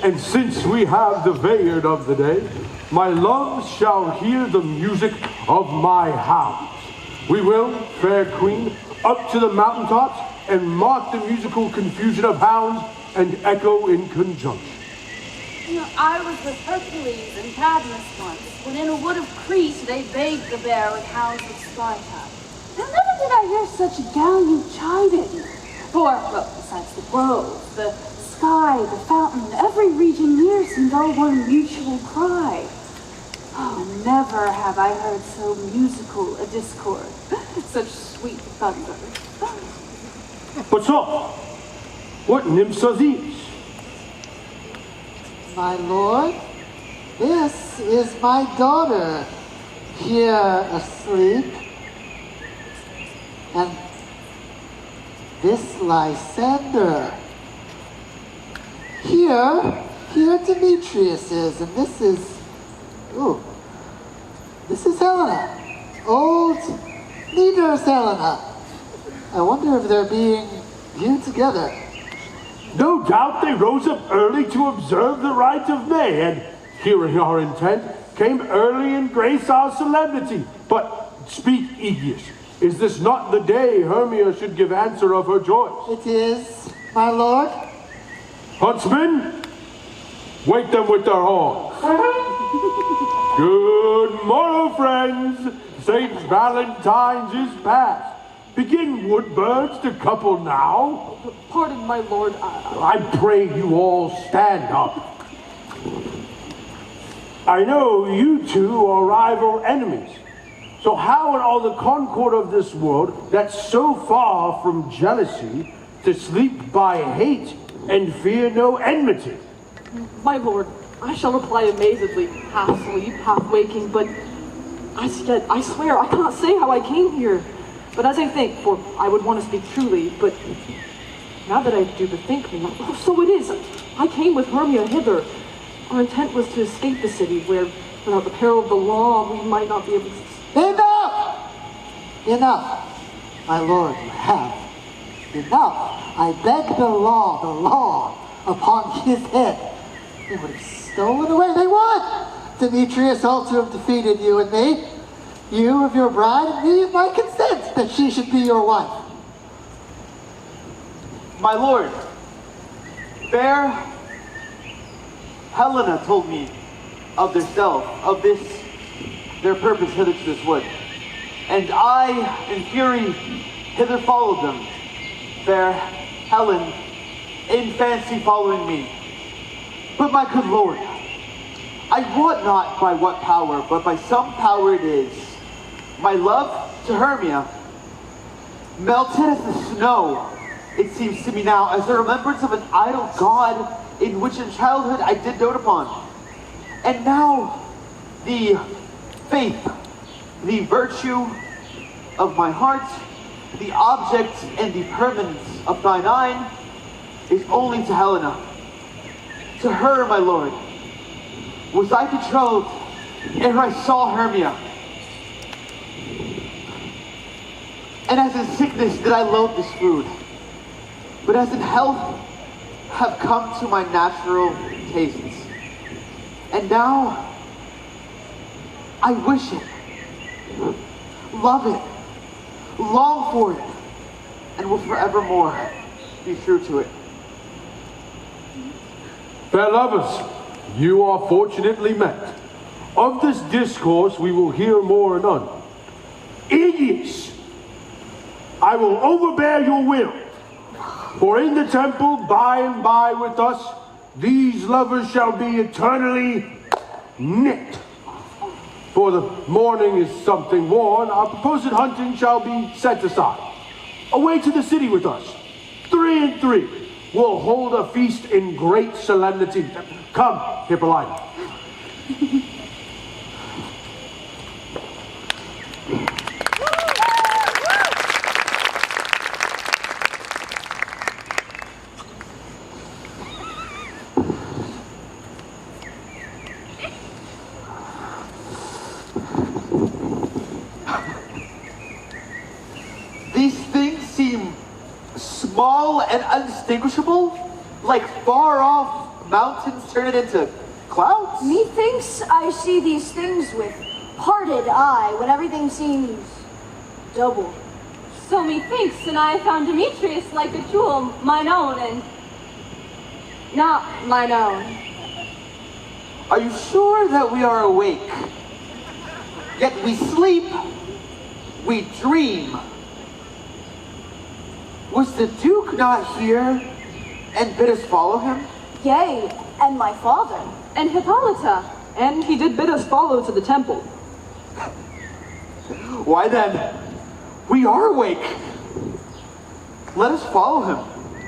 And since we have the Veyard of the day, my loves shall hear the music of my hounds. We will, fair queen, up to the mountaintops and mark the musical confusion of hounds and echo in conjunction. You know, I was with Hercules and Cadmus once, when in a wood of Crete they bathed the bear with hounds of Sparta. And never did I hear such gallant chiding. For, well, besides the grove, the sky, the fountain, every region near seemed all one mutual cry. Oh, never have I heard so musical a discord, such sweet thunder. But so, what nymphs are these? My lord, this is my daughter, here asleep. And this Lysander. Here Demetrius is, and this is Helena. old leaders, Helena. I wonder if they're being viewed together. No doubt they rose up early to observe the rite of May, and hearing our intent, came early and grace our solemnity. But speak, Aegeus, is this not the day Hermia should give answer of her joys? It is, my lord. Huntsmen, wake them with their horns. Good morrow, friends. St. Valentine's is past. Begin woodbirds to couple now. Pardon, my lord. I pray you all stand up. I know you two are rival enemies. So how in all the concord of this world, that's so far from jealousy, to sleep by hate and fear no enmity? My lord, I shall reply amazedly, half asleep, half waking, but I swear I cannot say how I came here. But as I think, for I would want to speak truly, but now that I do bethink me, so it is. I came with Hermia hither. Our intent was to escape the city, where, without the peril of the law, we might not be able to... Enough! Enough! My lord, you have. Enough! I beg the law upon his head. They would have stolen away. They would! Demetrius also have defeated you and me. You of your bride, and me of my consent that she should be your wife. My lord, fair Helena told me of their purpose hither to this wood. And I, in fury, hither followed them. Fair Helen, in fancy following me. But my good lord, I wot not by what power, but by some power it is. My love to Hermia melted as the snow, it seems to me now, as the remembrance of an idol god in which in childhood I did dote upon. And now the faith, the virtue of my heart, the object and the permanence of thine eye is only to Helena. To her, my lord, was I betrothed ere I saw Hermia. And as in sickness did I loathe this food, but as in health have come to my natural tastes. And now I wish it, love it, long for it, and will forevermore be true to it. Fair lovers, you are fortunately met. Of this discourse we will hear more anon. Aegeus, I will overbear your will, for in the temple by and by with us, these lovers shall be eternally knit. For the morning is something worn, our proposed hunting shall be set aside. Away to the city with us, 3 and 3. We'll hold a feast in great solemnity. Come, Hippolyta. These things seem small and undistinguishable, like far-off mountains turning into clouds? Methinks I see these things with parted eye when everything seems double. So methinks, and I found Demetrius like a jewel, mine own and not mine own. Are you sure that we are awake? Yet we sleep, we dream. Was the Duke not here and bid us follow him? Yea, and my father. And Hippolyta. And he did bid us follow to the temple. Why then, we are awake. Let us follow him.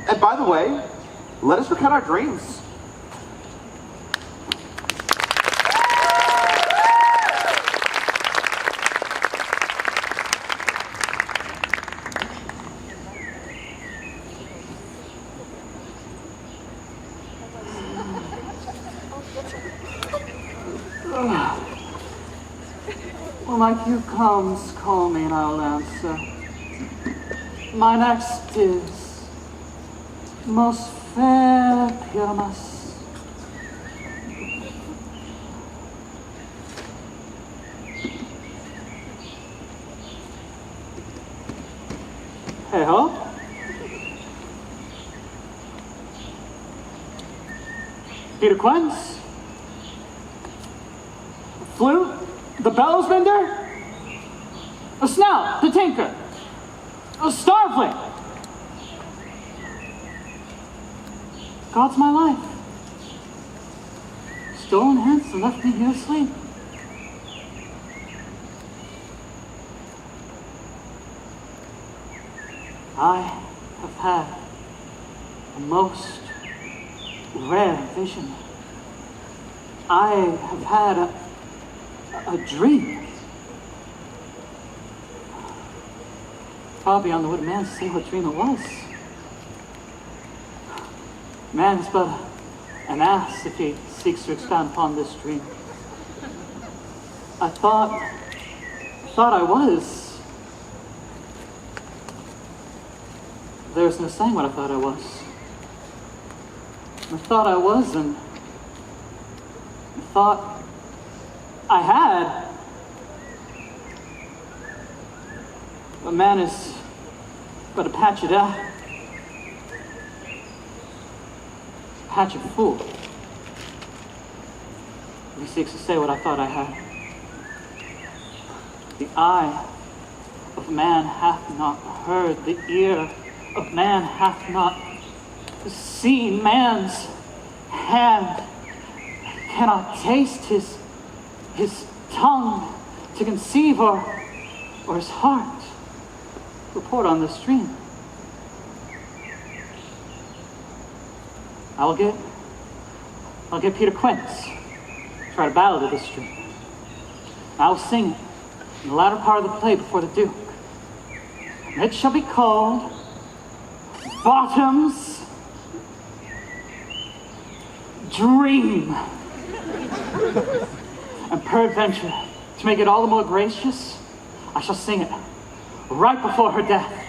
And by the way, let us recount our dreams. When my cue comes, call me and I'll answer. My next is most fair Pyramus. Hey ho. Peter Quince. Flute. The bellows vendor? A snout, the tinker. A starveling. God's my life. Stolen hence and left me here asleep. I have had a most rare vision. I have had a dream. Far beyond the wit of man to say what dream it was. Man is but an ass if he seeks to expound upon this dream. I thought I was. There's no saying what I thought I was. I thought I was, and I thought I had. A man is but a patch of death. Patch of fool. He seeks to say what I thought I had. The eye of man hath not heard, the ear of man hath not seen, man's hand cannot taste, his tongue to conceive, or his heart report on this dream. I'll get Peter Quince, try to ballad of this dream. I'll sing it in the latter part of the play before the Duke. And it shall be called Bottom's Dream. And peradventure, to make it all the more gracious, I shall sing it right before her death.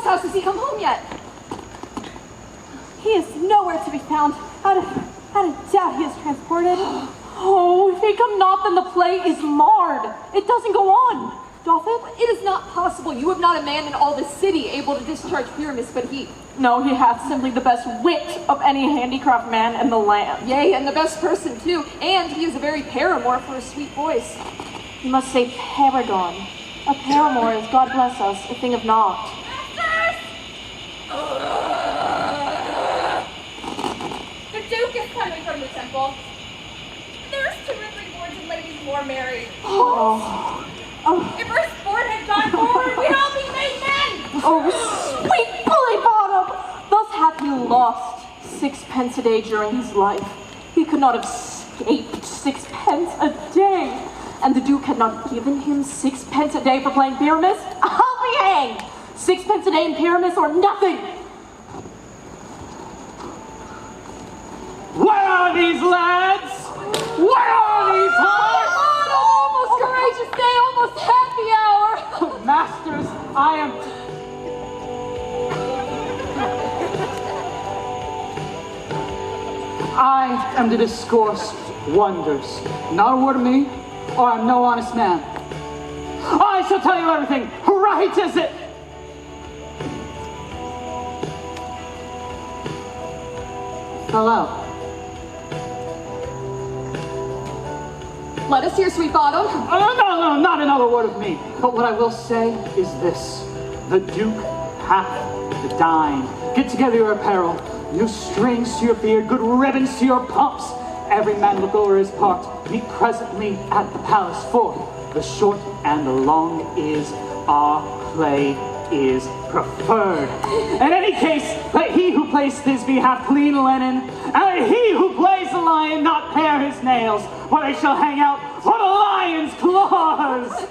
Has he come home yet? He is nowhere to be found. Out of doubt he is transported. Oh, if he come not, then the play is marred. It doesn't go on. Doth it? It is not possible. You have not a man in all the city able to discharge Pyramus but he. No, he hath simply the best wit of any handicraft man in the land. Yea, and the best person too. And he is a very paramour for a sweet voice. You must say paragon. A paramour is, God bless us, a thing of naught. The Duke is coming from the temple. There's 2 or 3 lords and ladies more married. Oh. If our sport had gone forward, we'd all be made men! Oh, sweet bully bottom! Thus hath he lost 6 pence a day during his life. He could not have escaped 6 pence a day. And the Duke had not given him 6 pence a day for playing Pyramus? I'll be hanged! 6 pence a day in Pyramus or nothing! Where are these lads? Where are these hearts? Almost courageous day, almost happy hour. Masters, I am to discourse wonders. Not a word of me, or I'm no honest man. I shall tell you everything, right as it... Hello. Let us hear, sweet bottom. No, not another word of me. But what I will say is this. The Duke hath dined. Get together your apparel, new strings to your beard, good ribbons to your pumps. Every man look over his part. Meet presently at the palace, for the short and the long is our play is preferred. In any case, let he who plays Thisbe have clean linen, and let he who plays the lion not pare his nails, for they shall hang out for the lion's claws.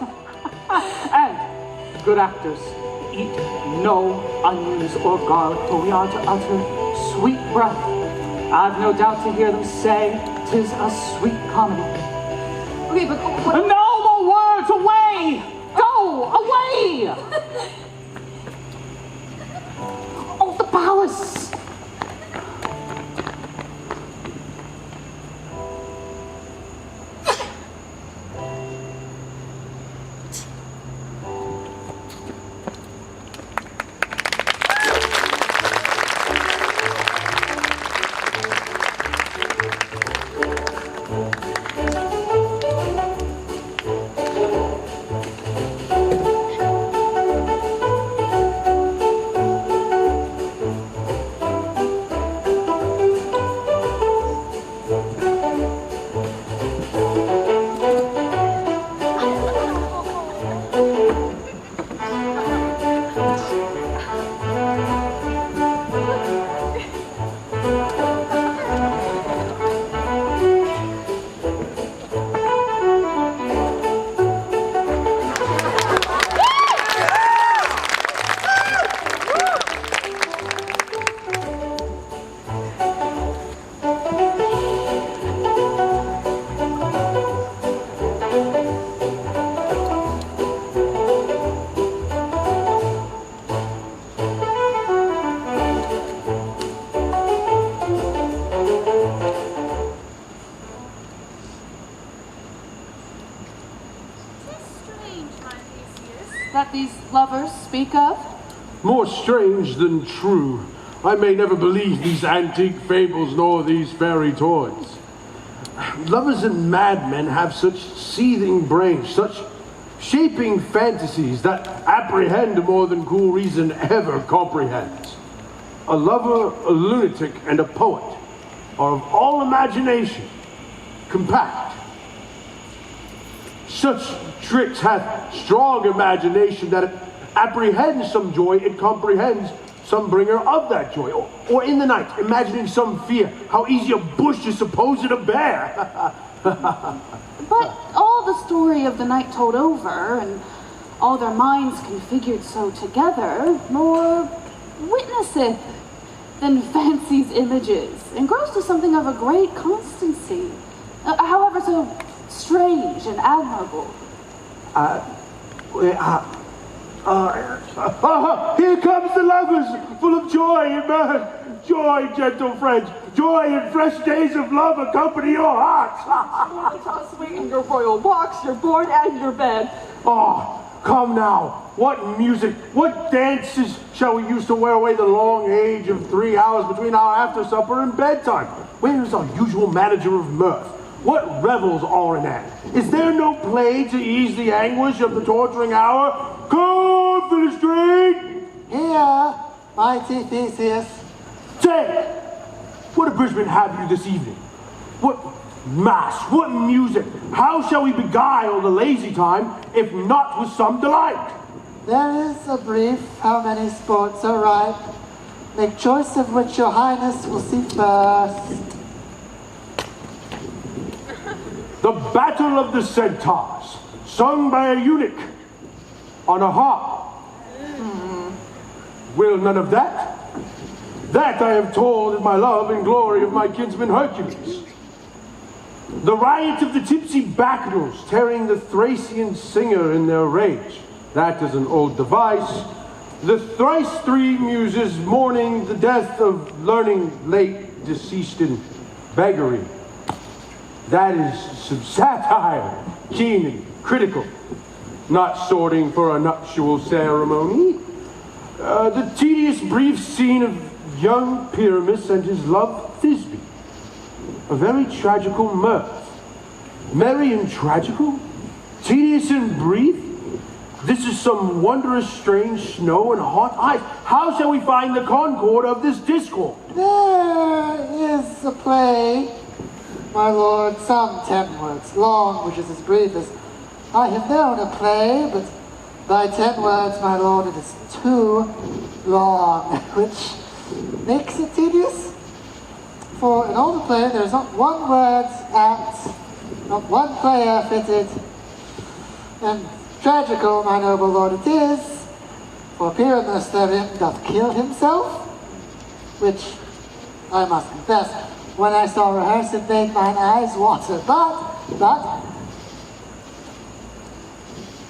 And, good actors, eat no onions or garlic, for we are to utter sweet breath. I've no doubt to hear them say 'tis a sweet comedy. Okay, but what? No more words! Away! Go! Away! Oh, the palace! That these lovers speak of? More strange than true. I may never believe these antique fables nor these fairy toys. Lovers and madmen have such seething brains, such shaping fantasies that apprehend more than cool reason ever comprehends. A lover, a lunatic, and a poet are of all imagination compact. Such tricks hath strong imagination that it apprehends some joy, it comprehends some bringer of that joy. Or in the night, imagining some fear, how easy a bush to suppose it a bear. But all the story of the night told over, and all their minds configured so together, more witnesseth than fancies images, and grows to something of a great constancy, however so strange and admirable. Here comes the lovers, full of joy and mirth. Joy, gentle friends, joy and fresh days of love accompany your hearts. Sweeten your royal walks, your board, and your bed. Oh, come now. What music, what dances shall we use to wear away the long age of 3 hours between our after supper and bedtime? Where is our usual manager of mirth? What revels are in that? Is there no play to ease the anguish of the torturing hour? Come, Philistine! Here, mighty Theseus. Say, what abridgment have you this evening? What mass, what music? How shall we beguile the lazy time, if not with some delight? There is a brief how many sports are ripe. Make choice of which your highness will see first. The Battle of the Centaurs, sung by a eunuch on a harp. Will none of that? That I have told is my love and glory of my kinsman Hercules. The riot of the tipsy bacchanals tearing the Thracian singer in their rage. That is an old device. The thrice three muses mourning the death of learning late deceased in beggary. That is some satire. keen and critical, not sorting for a nuptial ceremony. The tedious brief scene of young Pyramus and his love Thisbe. A very tragical mirth. Merry and tragical? Tedious and brief? This is some wondrous strange snow and hot ice. How shall we find the concord of this discord? There is a play, my lord, some 10 words long, which is as brief as I have known a play, but by 10 words, my lord, it is too long, which makes it tedious. For in all the play, there is not one word apt, not one player fitted, and tragical, my noble lord, it is, for Pyramus therein doth kill himself, which, I must confess, when I saw rehearse it made mine eyes water, but,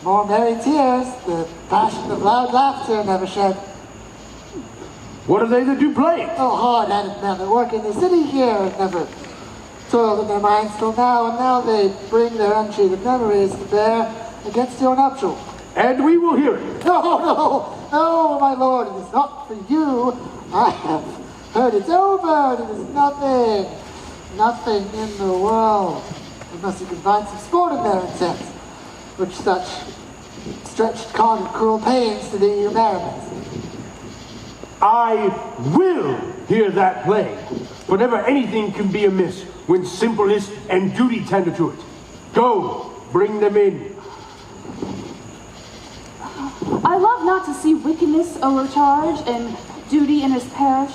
more merry tears, the passion of loud laughter never shed. What are they that do play? Oh, hard-headed men that work in the city here have never toiled in their minds till now, and now they bring their untreated memories to bear against your nuptial. And we will hear it. No, my lord, it is not for you. I have heard it's over, and it is nothing in the world, unless you can find some sport in their intent, which such stretched con and cruel pains to do you merriment. I will hear that play, for never anything can be amiss when simpleness and duty tender to it. Go, bring them in. I love not to see wickedness overcharged and duty in his parish,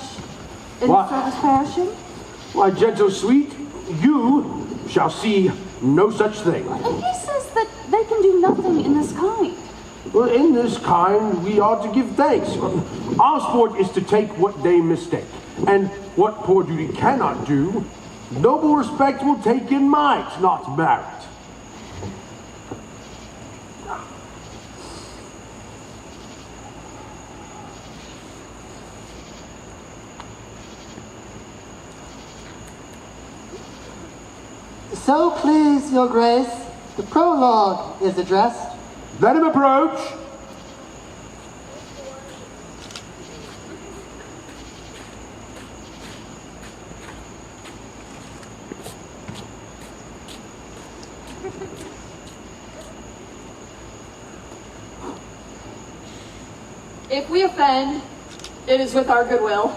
in his service perishing. Why, gentle sweet, you shall see no such thing. And he says that they can do nothing in this kind. Well, in this kind, we ought to give thanks. Our sport is to take what they mistake, and what poor duty cannot do, noble respect will take in might, not merit. So please, your grace, the prologue is addressed. Let him approach. If we offend, it is with our goodwill.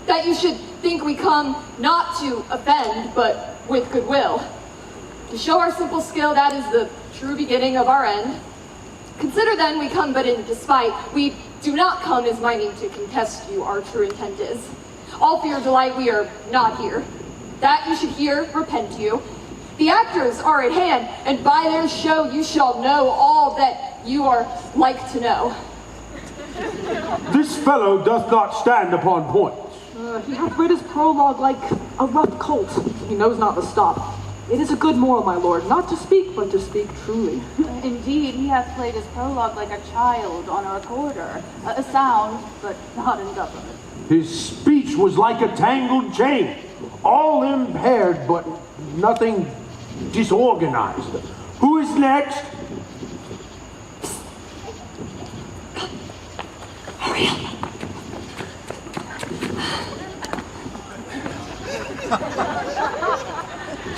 That you should think we come not to offend, but with goodwill. To show our simple skill, that is the true beginning of our end. Consider then we come but in despite. We do not come as minding to contest you, our true intent is. All fear delight, we are not here. That you should hear, repent you. The actors are at hand, and by their show you shall know all that you are like to know. This fellow doth not stand upon point. He hath read his prologue like a rough colt. He knows not the stop. It is a good moral, my lord, not to speak, but to speak truly. Indeed, he hath played his prologue like a child on a recorder. A sound, but not in government. His speech was like a tangled chain, all impaired, but nothing disorganized. Who is next? Hurry up.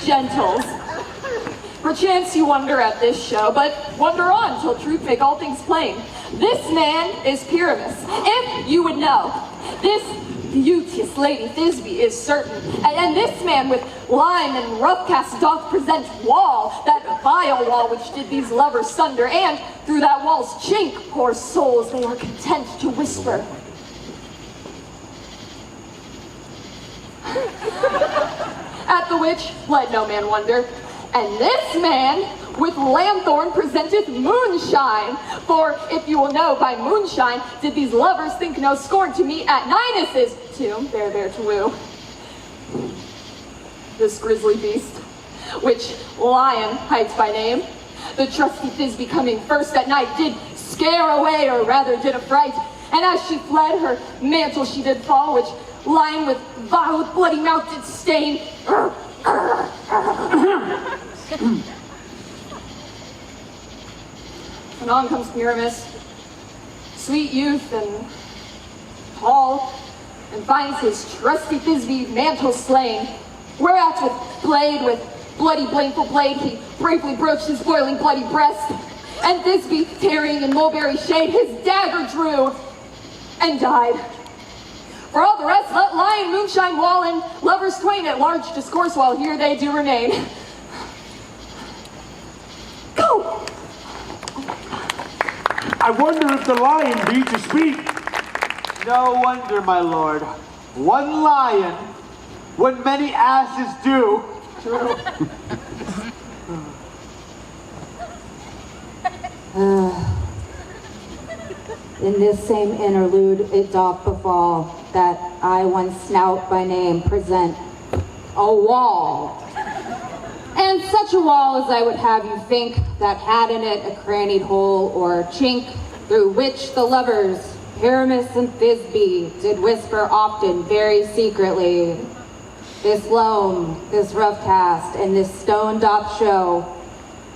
Gentles, perchance you wonder at this show, but wonder on till truth make all things plain. This man is Pyramus, if you would know. This beauteous lady Thisbe is certain, and this man with lime and rough cast doth present wall, that vile wall which did these lovers sunder, and through that wall's chink, poor souls, they are content to whisper. At the which let no man wonder. And this man with lanthorn presenteth moonshine. For if you will know, by moonshine did these lovers think no scorn to meet at Ninus's tomb, there to woo. This grisly beast, which Lion hides by name, the trusty Thisbe coming first at night did scare away, or rather did affright. And as she fled, her mantle she did fall, which Lion with vile bloody mouth did stain. Anon comes Pyramus, sweet youth and tall, and finds his trusty Thisbe mantle slain, whereat with bloody blameful blade, he bravely broached his boiling bloody breast, and Thisbe, tarrying in mulberry shade, his dagger drew, and died. For all the rest, let lion, moonshine, wall, and lovers twain at large discourse while here they do remain. Go! I wonder if the lion be to speak. No wonder, my lord. One lion, when many asses do. True. In this same interlude, it doth befall that I, one snout by name, present a wall. And such a wall as I would have you think, that had in it a crannied hole or chink, through which the lovers, Pyramus and Thisbe, did whisper often very secretly, this loam, this rough cast, and this stone doth show,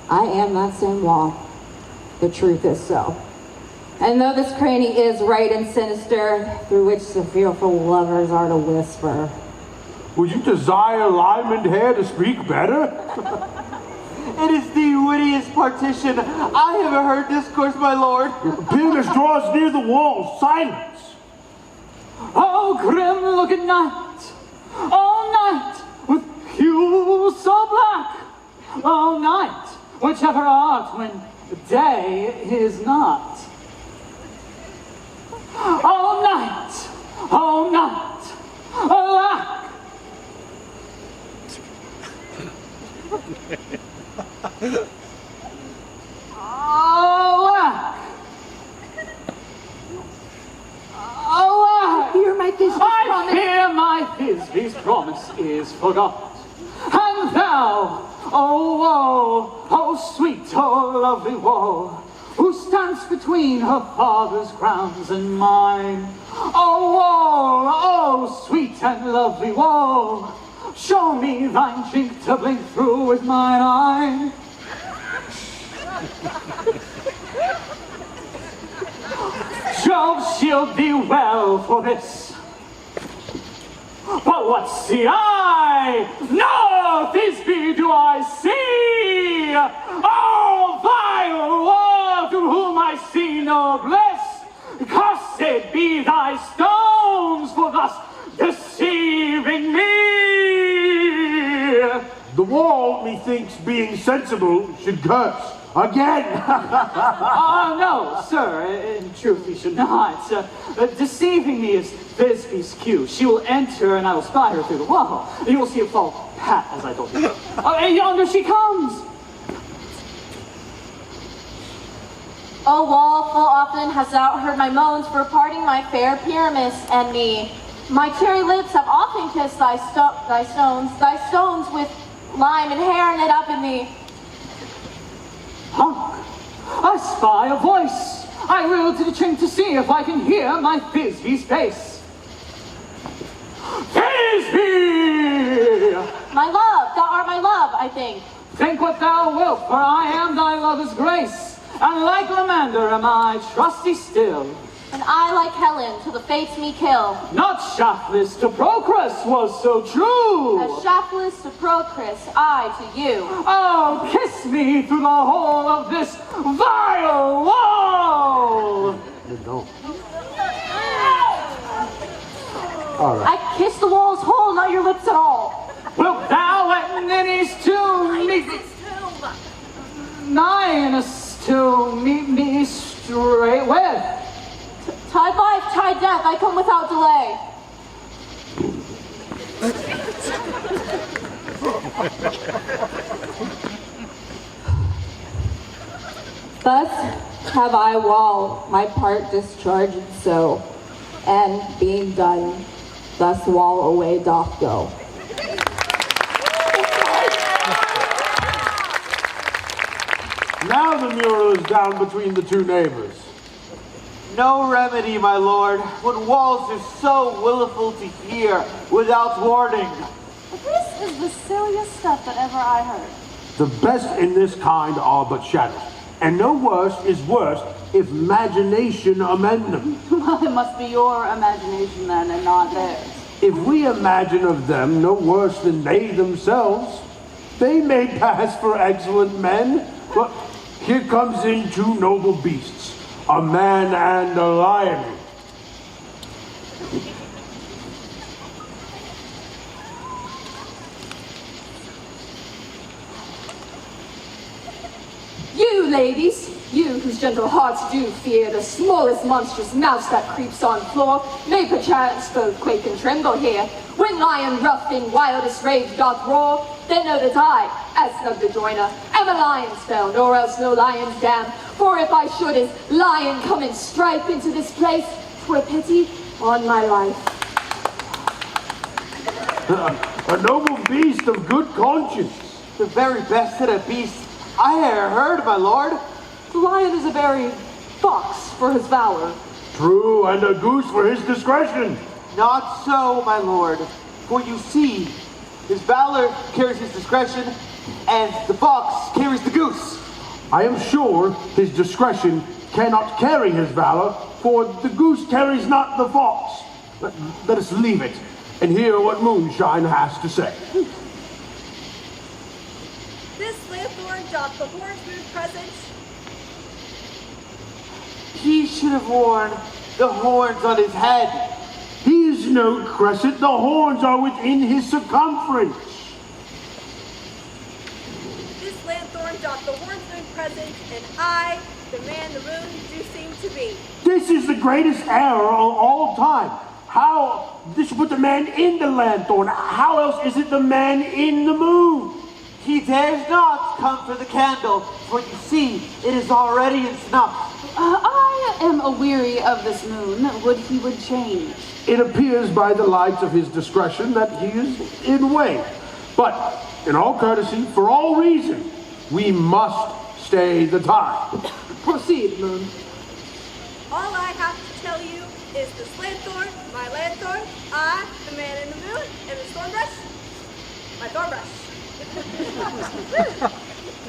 I am that same wall. The truth is so. And though this cranny is right and sinister, through which the fearful lovers are to whisper. Would you desire Lyman Hair to speak better? It is the wittiest partition I have ever heard discourse, my lord. Pyramus draws near the wall. Silence. Oh, grim-looking night, all night, with hue so black. All night, whichever art when day is not. All night, alack. Alack. Alack. Hear my Thisbe's promise. I fear my Thisbe's promise is forgot. And thou, oh woe, oh sweet, oh lovely woe, who stands between her father's crowns and mine. Oh woe, oh sweet and lovely woe, show me thine cheek to blink through with mine eye. Jove shield thee well for this. But what see I? No Thisbe do I see! Oh, vile war to whom I see no bliss! Cursed be thy stones for thus deceiving me! The wall, methinks, being sensible, should curse. Again! No, sir. In truth, he should not. Deceiving me is Thisbe's cue. She will enter, and I will spy her through the wall. You will see it fall pat, as I told you. And yonder she comes! O wall, full often hast thou heard my moans for parting my fair Pyramus and me. My cherry lips have often kissed thy stones with lime and hair knit up in thee. Hark! I spy a voice. I will to the chink to see if I can hear my Thisbe's face. Thisbe! My love, thou art my love, I think. Think what thou wilt, for I am thy lover's grace, and like Lamander am I trusty still. And I, like Helen, till the fates me kill. Not shaftless to Procrus was so true. As shaftless to Procrus, I to you. Oh, kiss me through the whole of this vile wall. Don't. All right. I kiss the wall's hole, not your lips at all. Wilt thou at Ninny's tomb meet Ninus to meet me straightway? Tide life, tide death, I come without delay. Thus have I, wall, my part discharged so, and being done, thus wall away doth go. Now the mural is down between the two neighbors. No remedy, my lord, when walls are so willful to hear without warning. This is the silliest stuff that ever I heard. The best in this kind are but shadows, and no worse is worse if imagination amend them. Well, it must be your imagination then, and not theirs. If we imagine of them no worse than they themselves, they may pass for excellent men. But here comes in two noble beasts, a man and a lion. You, ladies, you whose gentle hearts do fear the smallest monstrous mouse that creeps on floor, may perchance both quake and tremble here. When lion rough in wildest rage doth roar, then know that I, as Snug the joiner, am a lion's fell, nor else no lion's dam. For if I should as lion come in strife into this place, 'twere pity on my life. A noble beast of good conscience. The very best set of beasts I e'er heard, my lord. The lion is a very fox for his valor. True, and a goose for his discretion. Not so, my lord. For you see, his valor carries his discretion, and the fox carries the goose. I am sure his discretion cannot carry his valor, for the goose carries not the fox. Let us leave it and hear what Moonshine has to say. This lanthorn doth the horns move present. He should have worn the horns on his head. He is no crescent, the horns are within his circumference. This lanthorn doth the horns move present, and I, the man the moon, do seem to be. This is the greatest error of all time. How this should put the man in the lanthorn? How else is it the man in the moon? He dares not come for the candle, for you see, it is already in snuff. I am aweary of this moon. Would he would change? It appears by the lights of his discretion that he is in way. But, in all courtesy, for all reason, we must stay the time. Proceed, moon. All I have to tell you is this lanthorn, my lanthorn, I, the man in the moon, and this thorn brush, my thorn brush.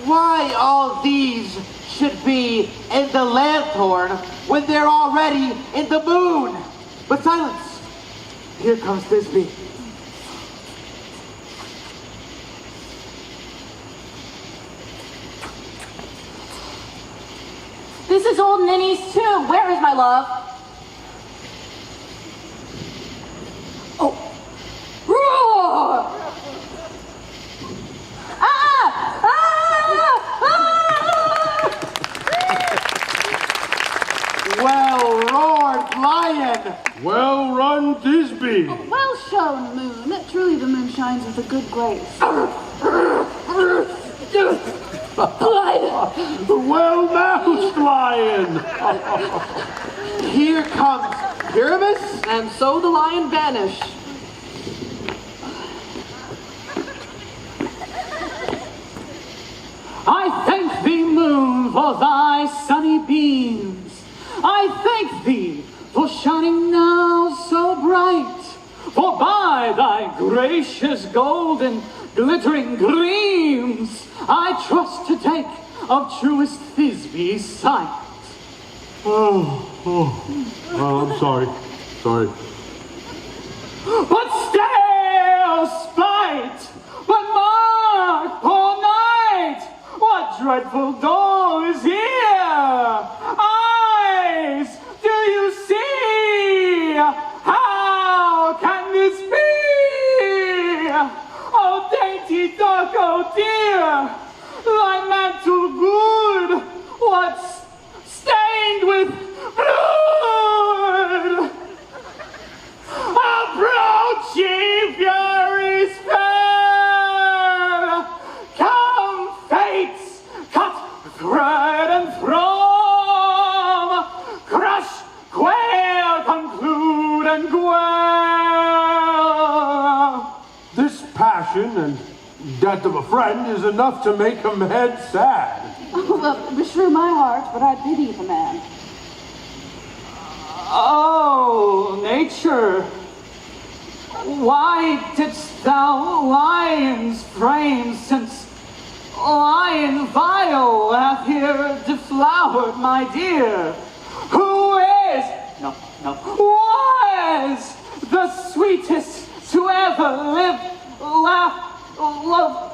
Why all these should be in the lanthorn when they're already in the moon? But silence! Here comes Thisbe. This is old Ninny's tomb. Where is my love? Oh. Roar! Well roared, lion! Well run, Thisbe! Well shown, moon. Truly the moon shines with a good grace. Well moused, lion! Here comes Pyramus. And so the lion vanished. I thank thee, moon, for thy sunny beams. I thank thee for shining now so bright. For by thy gracious golden glittering gleams, I trust to take of truest Thisbe's sight. Oh, I'm sorry. Sorry. But still, spite, but mark, poor night, what dreadful door is here? Eyes, do you see? How can this be? Oh, dainty duck, oh dear, thy mantle good, what's stained with blood? Our proud chief, furies fair, come fates, cut, thread, and thrum, crush, quail, conclude, and quail. This passion and death of a friend is enough to make a man sad. Well, beshrew my heart, but I pity the man. Oh, nature, why didst thou lion's frame, since lion vile hath here deflowered my dear. Who is, was the sweetest to ever live, laugh, love,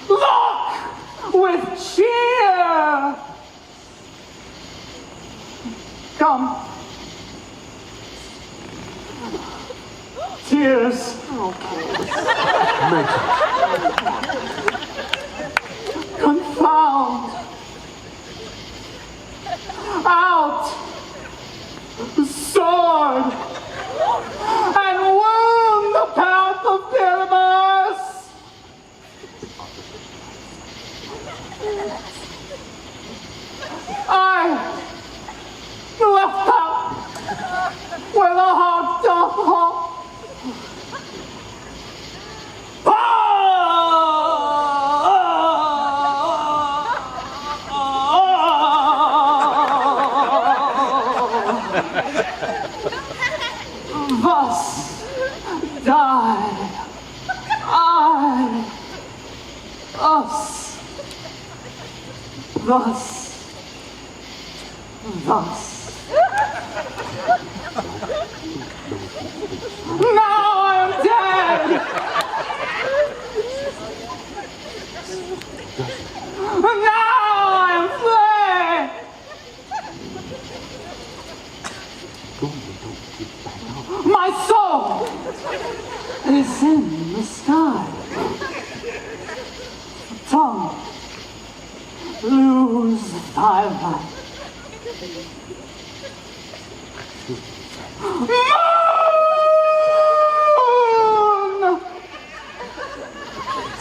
look with cheer. Come. Tears. Confound. Out. Sword. And wound the path of Pyramus. I left out where the hawk doth hawk. Thus die I, us, thus. Now I'm dead! Now I'm fled! My soul is in the sky. Tongue, lose thy life. Moon!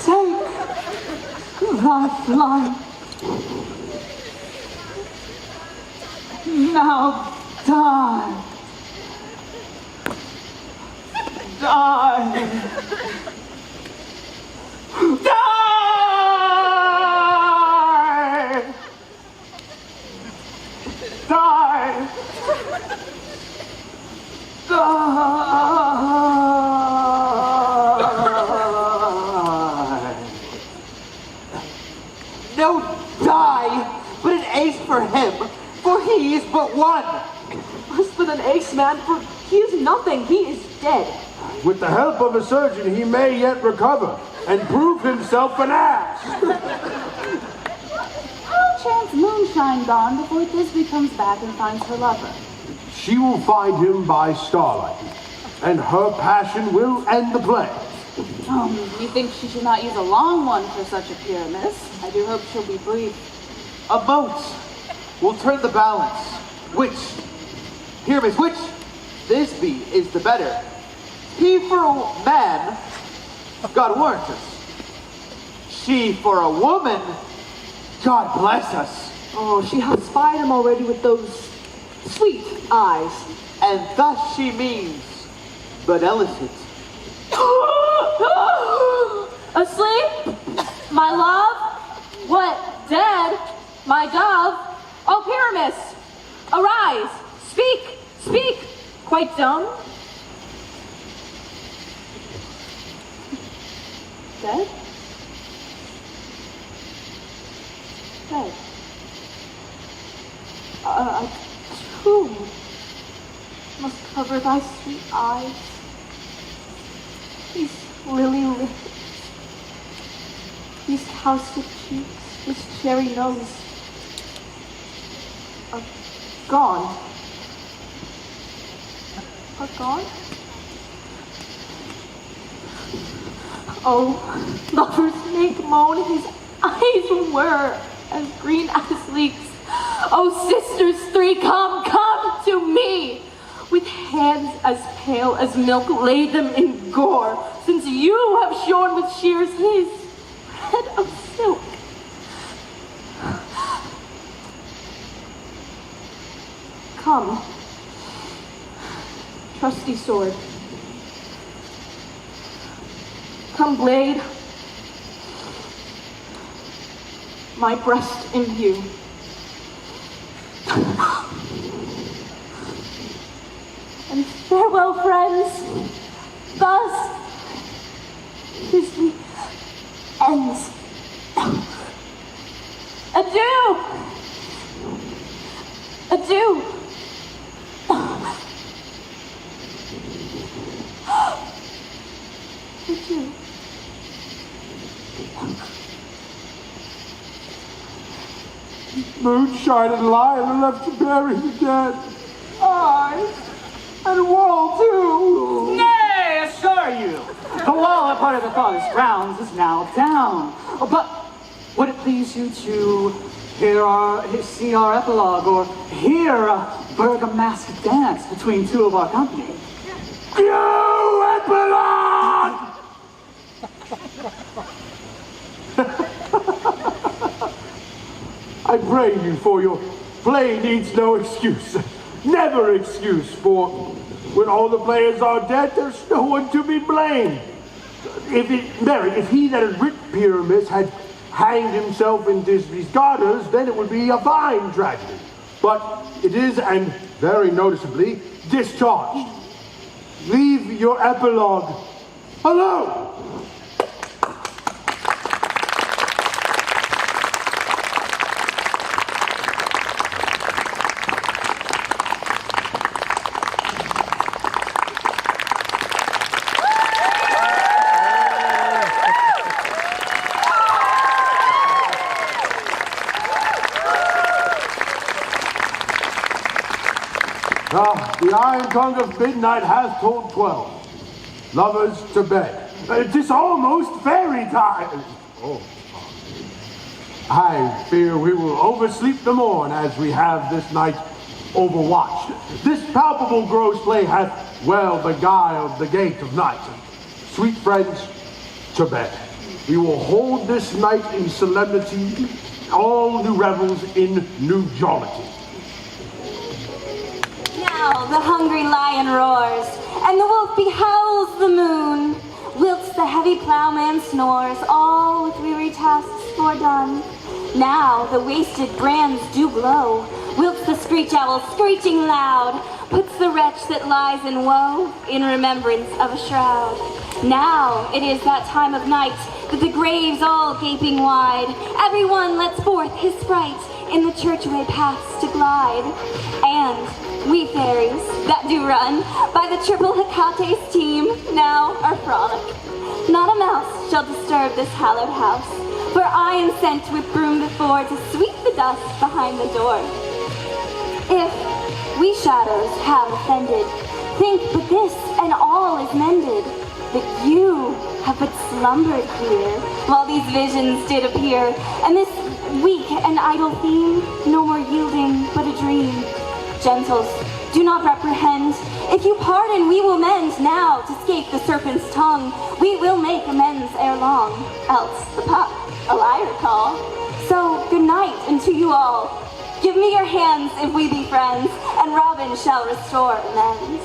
Take thy flight. Now die. Die. Die. Die. No, die, but an ace for him, for he is but one. Less than an ace, man, for he is nothing. He is dead. With the help of a surgeon, he may yet recover and prove himself an ass. How chance Moonshine gone before Thisbe comes back and finds her lover? She will find him by starlight, and her passion will end the play. You think she should not use a long one for such a Pyramus? I do hope she'll be brief. A moat will turn the balance. Which, Pyramus, which Thisbe is the better? He for a man, God warrant us. She for a woman, God bless us. Oh, she hath spied him already with those sweet eyes. And thus she means, but illicit. Asleep? My love? What, dead? My dove? Oh, Pyramus! Arise! Speak! Speak! Quite dumb? Dead? Dead. A tomb must cover thy sweet eyes. These lily lips, these caustic cheeks, this cherry nose are gone. Are gone? Oh, lovers make moan, his eyes were as green as leeks. Oh, sisters three, come to me! With hands as pale as milk, lay them in gore, since you have shorn with shears his thread of silk. Come, trusty sword. Come, blade, my breast imbue. And farewell, friends. Thus history ends. Adieu! Adieu! Adieu. Moonshine and lion are left to bury the dead. Aye, and wall too. Nay, assure you, the wall at part of the father's grounds is now down. But would it please you to see our epilogue, or hear a Bergamasque dance between two of our company? You epilogue! I pray you, for your play needs no excuse. Never excuse, for when all the players are dead, there's no one to be blamed. If he that had written Pyramus had hanged himself in Disney's garters, then it would be a fine tragedy. But it is, and very noticeably, discharged. Leave your epilogue alone. The iron tongue of midnight has told 12. Lovers to bed. 'Tis almost fairy time. Oh. I fear we will oversleep the morn as we have this night overwatched. This palpable gross play hath well beguiled the gate of night. Sweet friends, to bed. We will hold this night in solemnity, all new revels in new jollity. Now the hungry lion roars, and the wolf behowls the moon, whilst the heavy plowman snores, all with weary tasks foredone. Now the wasted brands do glow, whilst the screech owl screeching loud puts the wretch that lies in woe in remembrance of a shroud. Now it is that time of night that the graves all gaping wide, everyone lets forth his sprite in the churchway paths to glide. And we fairies that do run by the triple Hecate's team now are frolic. Not a mouse shall disturb this hallowed house, for I am sent with broom before to sweep the dust behind the door. If we shadows have offended, think but this and all is mended, that you have but slumbered here while these visions did appear, and this weak and idle theme no more yielding but a dream. Gentles, do not reprehend. If you pardon, we will mend. Now, to scape the serpent's tongue, we will make amends ere long. Else the pup a liar call. So, good night unto you all. Give me your hands if we be friends, and Robin shall restore amends.